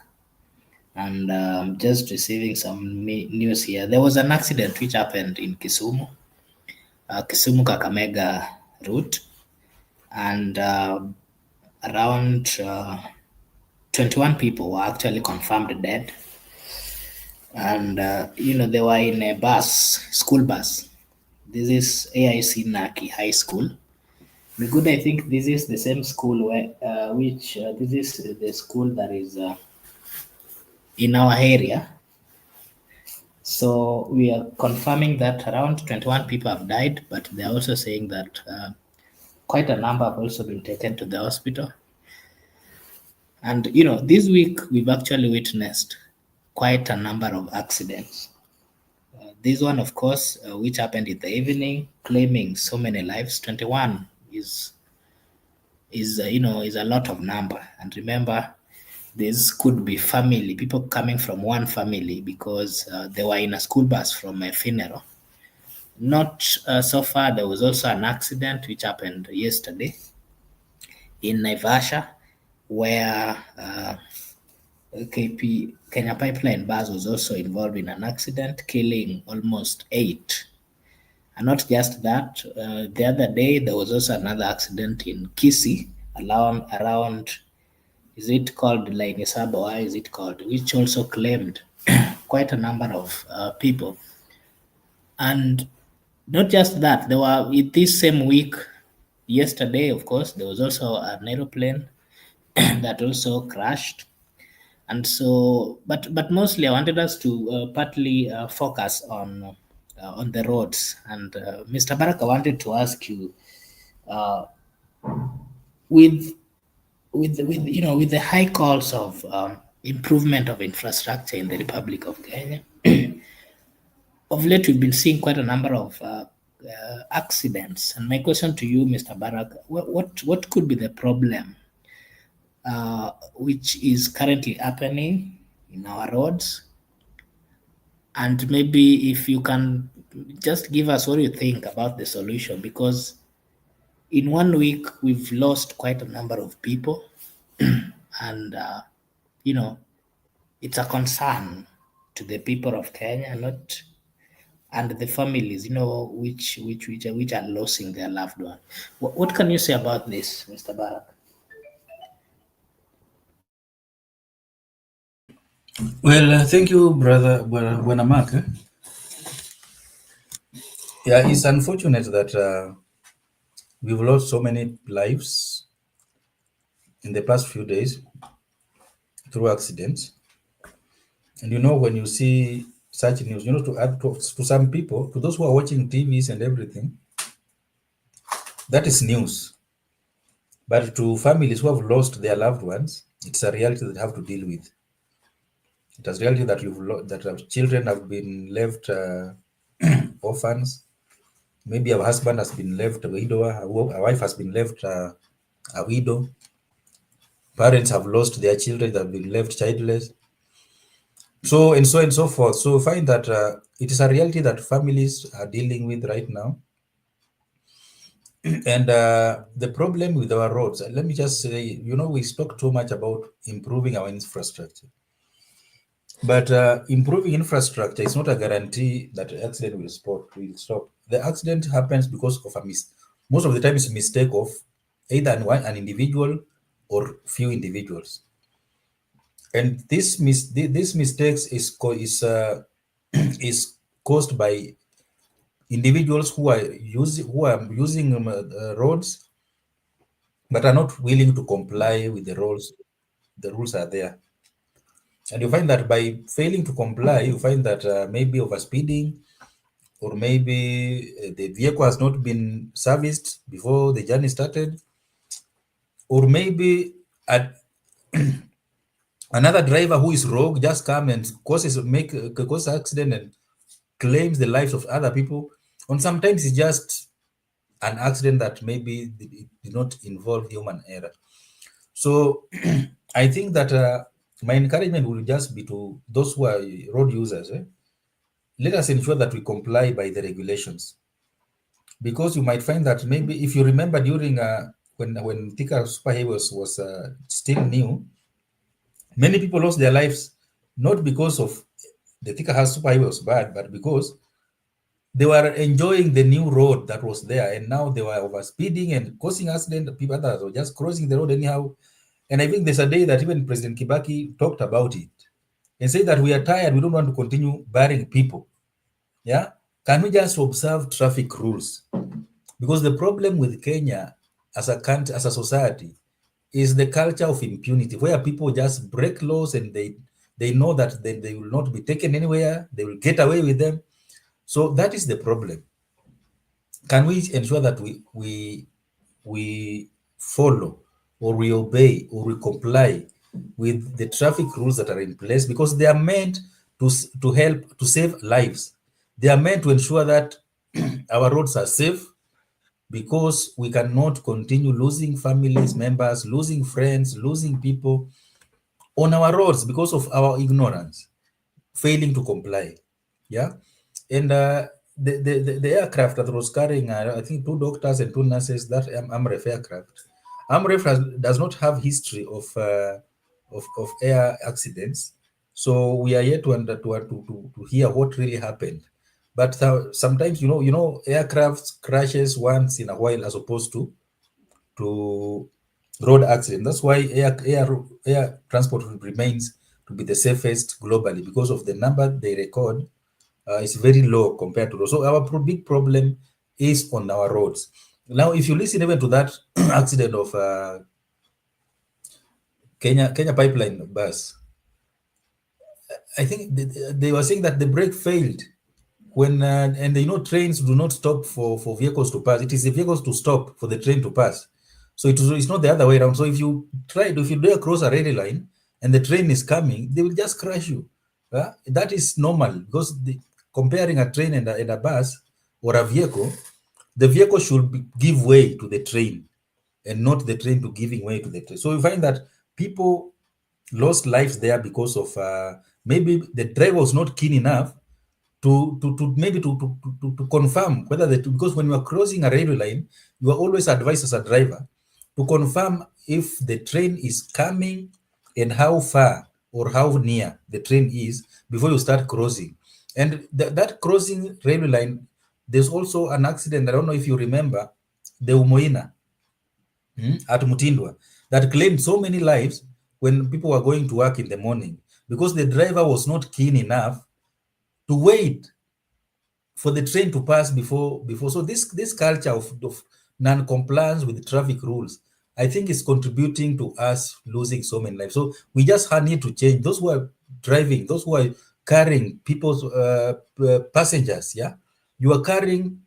And just receiving some news here. There was an accident which happened in Kisumu, Kisumu Kakamega route, and around 21 people were actually confirmed dead. And they were in a school bus. This is AIC Naki High School. Good, I think this is the same school where this is the school that is in our area. So we are confirming that around 21 people have died, but they're also saying that quite a number have also been taken to the hospital. And this week we've actually witnessed quite a number of accidents. This one, of course, which happened in the evening, claiming so many lives. 21 is a lot of number. And remember, this could be people coming from one family because they were in a school bus from a funeral. Not so far, there was also an accident which happened yesterday in Naivasha, where Kenya Pipeline bus was also involved in an accident, killing almost 8. And not just that, the other day there was also another accident in Kisii, around is it called Lainisaba, or is it called, which also claimed quite a number of people. And not just that, there were this same week, yesterday, of course, there was also an aeroplane that also crashed. And so, but mostly I wanted us to partly focus on the roads. And Mr. Barak, I wanted to ask you, with the high calls of improvement of infrastructure in the Republic of Kenya, of late we've been seeing quite a number of accidents. And my question to you, Mr. Barak, what could be the problem which is currently happening in our roads? And maybe if you can just give us what you think about the solution, because in 1 week we've lost quite a number of people, and it's a concern to the people of Kenya, and the families, which are losing their loved one. What can you say about this, Mr. Barak? Well, thank you, brother Buenamak. Yeah, it's unfortunate that we've lost so many lives in the past few days through accidents. And when you see such news, to add to some people, to those who are watching TVs and everything, that is news. But to families who have lost their loved ones, it's a reality that they have to deal with. It is a reality that children have been left orphans. Maybe a husband has been left a widower, a wife has been left a widow. Parents have lost their children that have been left childless. So and so forth. So find that it is a reality that families are dealing with right now. And the problem with our roads, let me just say, we talk too much about improving our infrastructure. But improving infrastructure is not a guarantee that the accident will stop. The accident happens because of most of the time it's a mistake of either an individual or few individuals. And these mistakes is caused by individuals who are using roads but are not willing to comply with the rules. The rules are there, and you find that by failing to comply, you find that maybe overspeeding, or maybe the vehicle has not been serviced before the journey started, or maybe another driver who is rogue just come and cause accident and claims the lives of other people. And sometimes it's just an accident that maybe it did not involve human error. So I think that my encouragement will just be to those who are road users. Let us ensure that we comply by the regulations, because you might find that maybe if you remember during when Thika Superhighway was still new, many people lost their lives not because of the Thika Superhighway was bad, but because they were enjoying the new road that was there, and now they were overspeeding and causing accident. People others were just crossing the road anyhow. And I think there's a day that even President Kibaki talked about it and said that we are tired, we don't want to continue burying people. Yeah, can we just observe traffic rules? Because the problem with Kenya as a country, as a society, is the culture of impunity, where people just break laws and they know that they will not be taken anywhere, they will get away with them. So that is the problem. Can we ensure that we follow, or we obey, or we comply with the traffic rules that are in place, because they are meant to help to save lives. They are meant to ensure that our roads are safe, because we cannot continue losing families members, losing friends, losing people on our roads because of our ignorance, failing to comply. Yeah. And the aircraft that was carrying, I think, 2 doctors and 2 nurses, that AMREF aircraft, does not have history of air accidents. So we are yet to hear what really happened. But sometimes, aircraft crashes once in a while as opposed to road accident. That's why air transport remains to be the safest globally, because of the number they record is very low compared to roads. So our big problem is on our roads. Now, if you listen even to that accident of Kenya pipeline bus, I think they were saying that the brake failed when and trains do not stop for vehicles to pass. It is the vehicles to stop for the train to pass. So it's not the other way around. So if you dare cross a railway line and the train is coming, they will just crash you. That is normal, because comparing a train and a bus or a vehicle, the vehicle should give way to the train and not the train to giving way to the train. So you find that people lost lives there because of maybe the driver was not keen enough to confirm whether because when you are crossing a railway line, you are always advised as a driver to confirm if the train is coming and how far or how near the train is before you start crossing. And that crossing railway line, there's also an accident. I don't know if you remember, the Umoina at Mutindwa, that claimed so many lives when people were going to work in the morning, because the driver was not keen enough to wait for the train to pass before. So this culture of non-compliance with the traffic rules, I think, is contributing to us losing so many lives. So we just need to change. Those who are driving, those who are carrying people's passengers, yeah, you are carrying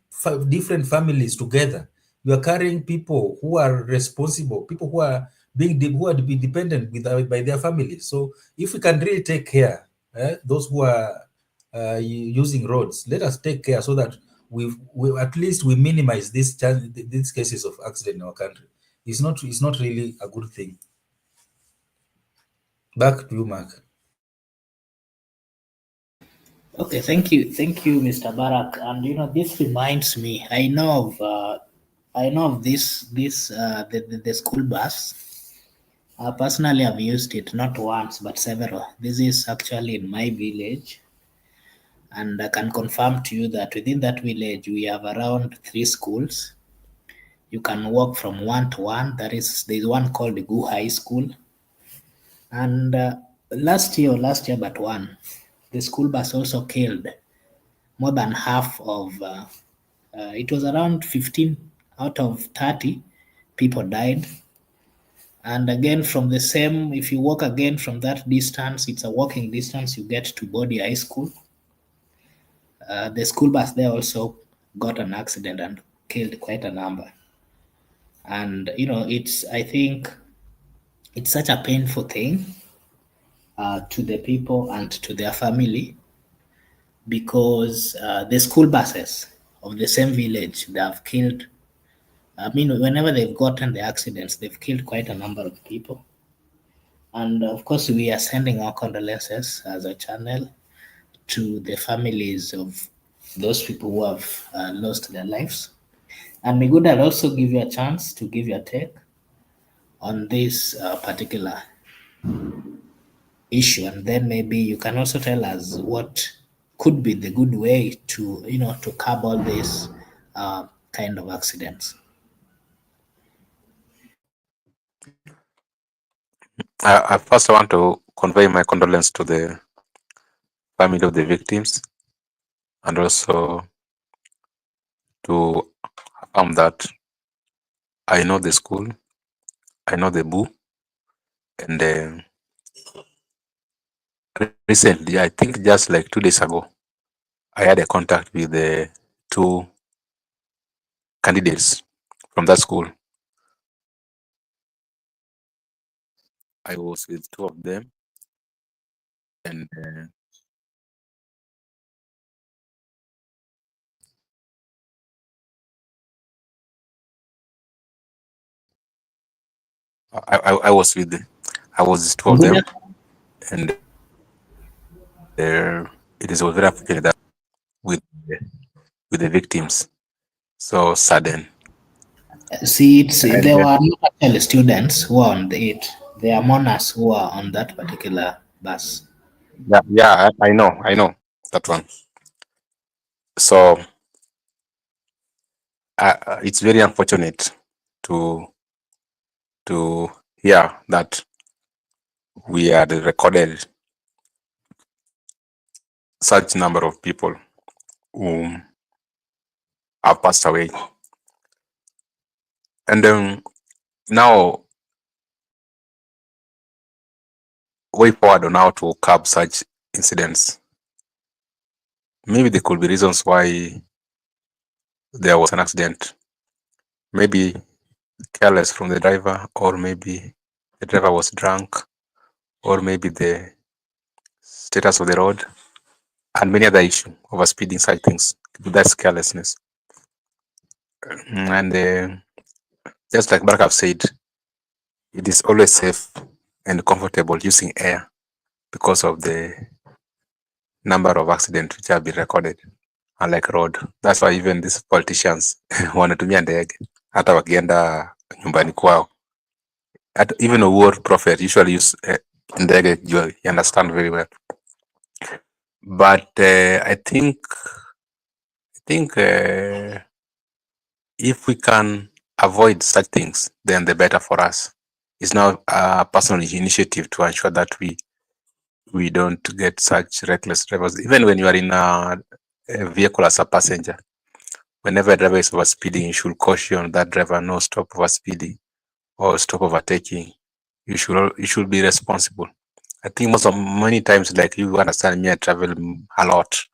different families together. You are carrying people who are responsible, people who are being dependent by their families. So if we can really take care, those who are using roads, let us take care so that we at least we minimize these cases of accident in our country. It's not really a good thing. Back to you, Mark. Okay, thank you, Mr. Barak. And this reminds me, I know of I know of the school bus. Personally, I've used it not once but several. This is actually in my village, and I can confirm to you that within that village we have around 3 schools. You can walk from one to one. There's one called the Gu High School, and last year but one, the school bus also killed more than half of. It was around 15 out of 30 people died. And again, from the same, if you walk again from that distance, it's a walking distance, you get to Body High School. The school bus there also got an accident and killed quite a number. And, I think it's such a painful thing to the people and to their family, because the school buses of the same village, they have killed, whenever they've gotten the accidents, they've killed quite a number of people. And of course, we are sending our condolences as a channel to the families of those people who have lost their lives. And Miguel, I'll also give you a chance to give your take on this particular issue, and then maybe you can also tell us what could be the good way to to curb all these kind of accidents. I first want to convey my condolence to the family of the victims, and also to affirm that I know the school, I know the boo, and recently, I think just like 2 days ago, I had a contact with the 2 candidates from that school. I was with 2 of them, and I was with 2 of them, and it was very unfortunate that with the victims, so sudden. See, there were not actually students who are on it. There are mourners who are on that particular bus. Yeah, I know that one. So it's very unfortunate to hear that we had recorded such number of people who have passed away. And now, way forward on how to curb such incidents. Maybe there could be reasons why there was an accident. Maybe careless from the driver, or maybe the driver was drunk, or maybe the status of the road, and many other issues, overspeeding, such things. That's carelessness. And just like Barak have said, it is always safe and comfortable using air because of the number of accidents which have been recorded, unlike road. That's why even these politicians wanatumia ndege hata wakienda nyumbani kwao. Even a word prophet usually use ndege. You understand very well. But I think if we can avoid such things, then the better for us. It's now a personal initiative to ensure that we don't get such reckless drivers. Even when you are in a vehicle as a passenger, whenever a driver is overspeeding, you should caution that driver, no, stop overspeeding or stop overtaking. You should be responsible. I think many times, like you understand me, I travel a lot.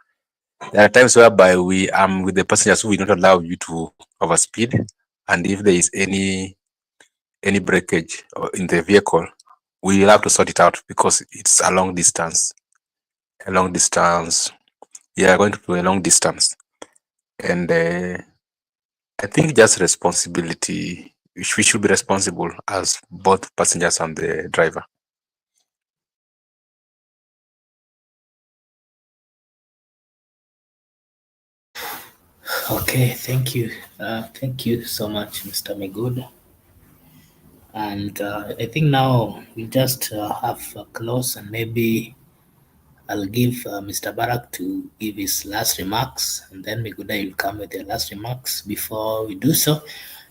There are times whereby we with the passengers who will not allow you to overspeed, and if there is any breakage in the vehicle, we will have to sort it out because it's a long distance. We are going to do a long distance, and I think just responsibility. We should be responsible as both passengers and the driver. Okay, thank you. Thank you so much, Mr. Megood. And I think now we just have a close, and maybe I'll give Mr. Barak to give his last remarks, and then Meguda will come with their last remarks. Before we do so,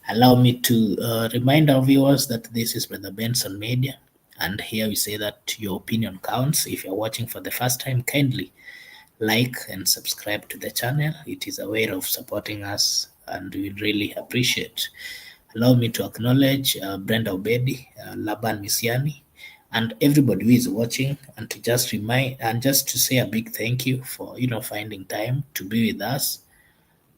allow me to remind our viewers that this is Brother Benson Media, and here we say that your opinion counts. If you're watching for the first time, kindly like and subscribe to the channel. It is a way of supporting us, and we really appreciate. Allow me to acknowledge Brenda Obedi, Laban Misiani, and everybody who is watching, and to just remind and just to say a big thank you for finding time to be with us,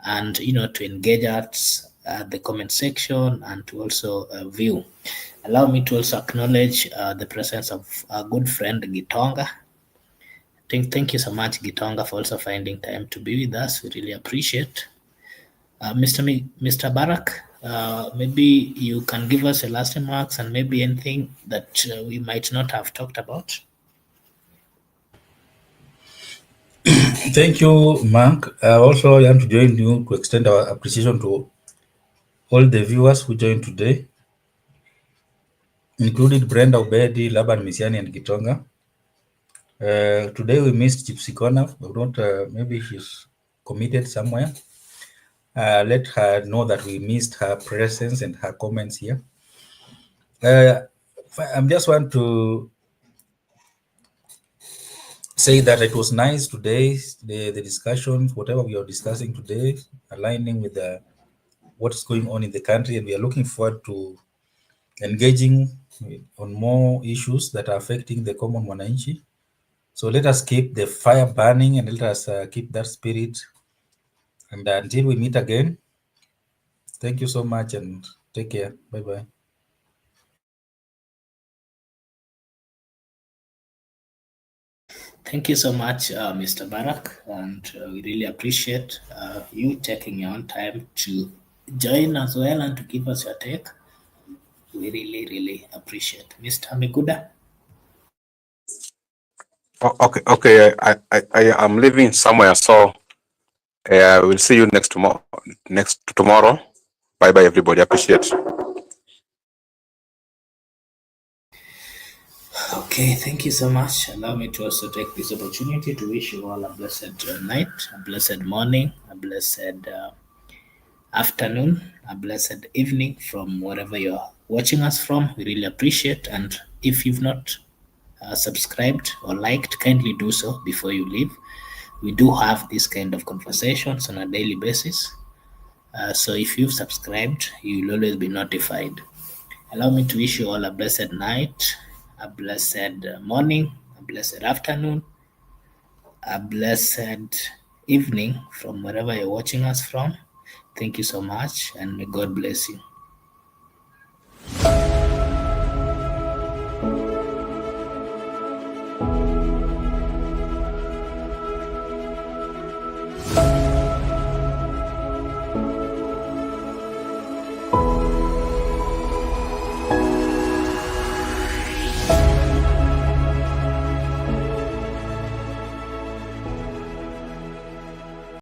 and to engage us at the comment section, and to also view. Allow me to also acknowledge the presence of our good friend Gitonga. Thank you so much, Gitonga, for also finding time to be with us. We really appreciate. Mr. Barak, maybe you can give us your last remarks and maybe anything that we might not have talked about. Thank you, Mark. Also, I want to join you to extend our appreciation to all the viewers who joined today, including Brenda Obedi, Laban Misiani, and Gitonga. Today we missed Gypsy Corner, but maybe she's committed somewhere. Let her know that we missed her presence and her comments here. I just want to say that it was nice today, the discussions, whatever we are discussing today, aligning with what's going on in the country, and we are looking forward to engaging on more issues that are affecting the common mwananchi. So let us keep the fire burning, and let us keep that spirit. And until we meet again, thank you so much and take care. Bye-bye. Thank you so much, Mr. Barak, and we really appreciate you taking your own time to join as well and to give us your take. We really, really appreciate. Mr. Meguda. Okay. I'm leaving somewhere, so we'll see you next tomorrow. Bye bye, everybody. Appreciate. Okay, thank you so much. Allow me to also take this opportunity to wish you all a blessed night, a blessed morning, a blessed afternoon, a blessed evening from wherever you're watching us from. We really appreciate. And if you've not subscribed or liked, kindly do so before you leave. We do have this kind of conversations on a daily basis. So if you've subscribed, you will always be notified. Allow me to wish you all a blessed night, a blessed morning, a blessed afternoon, a blessed evening from wherever you're watching us from. Thank you so much, and may God bless you.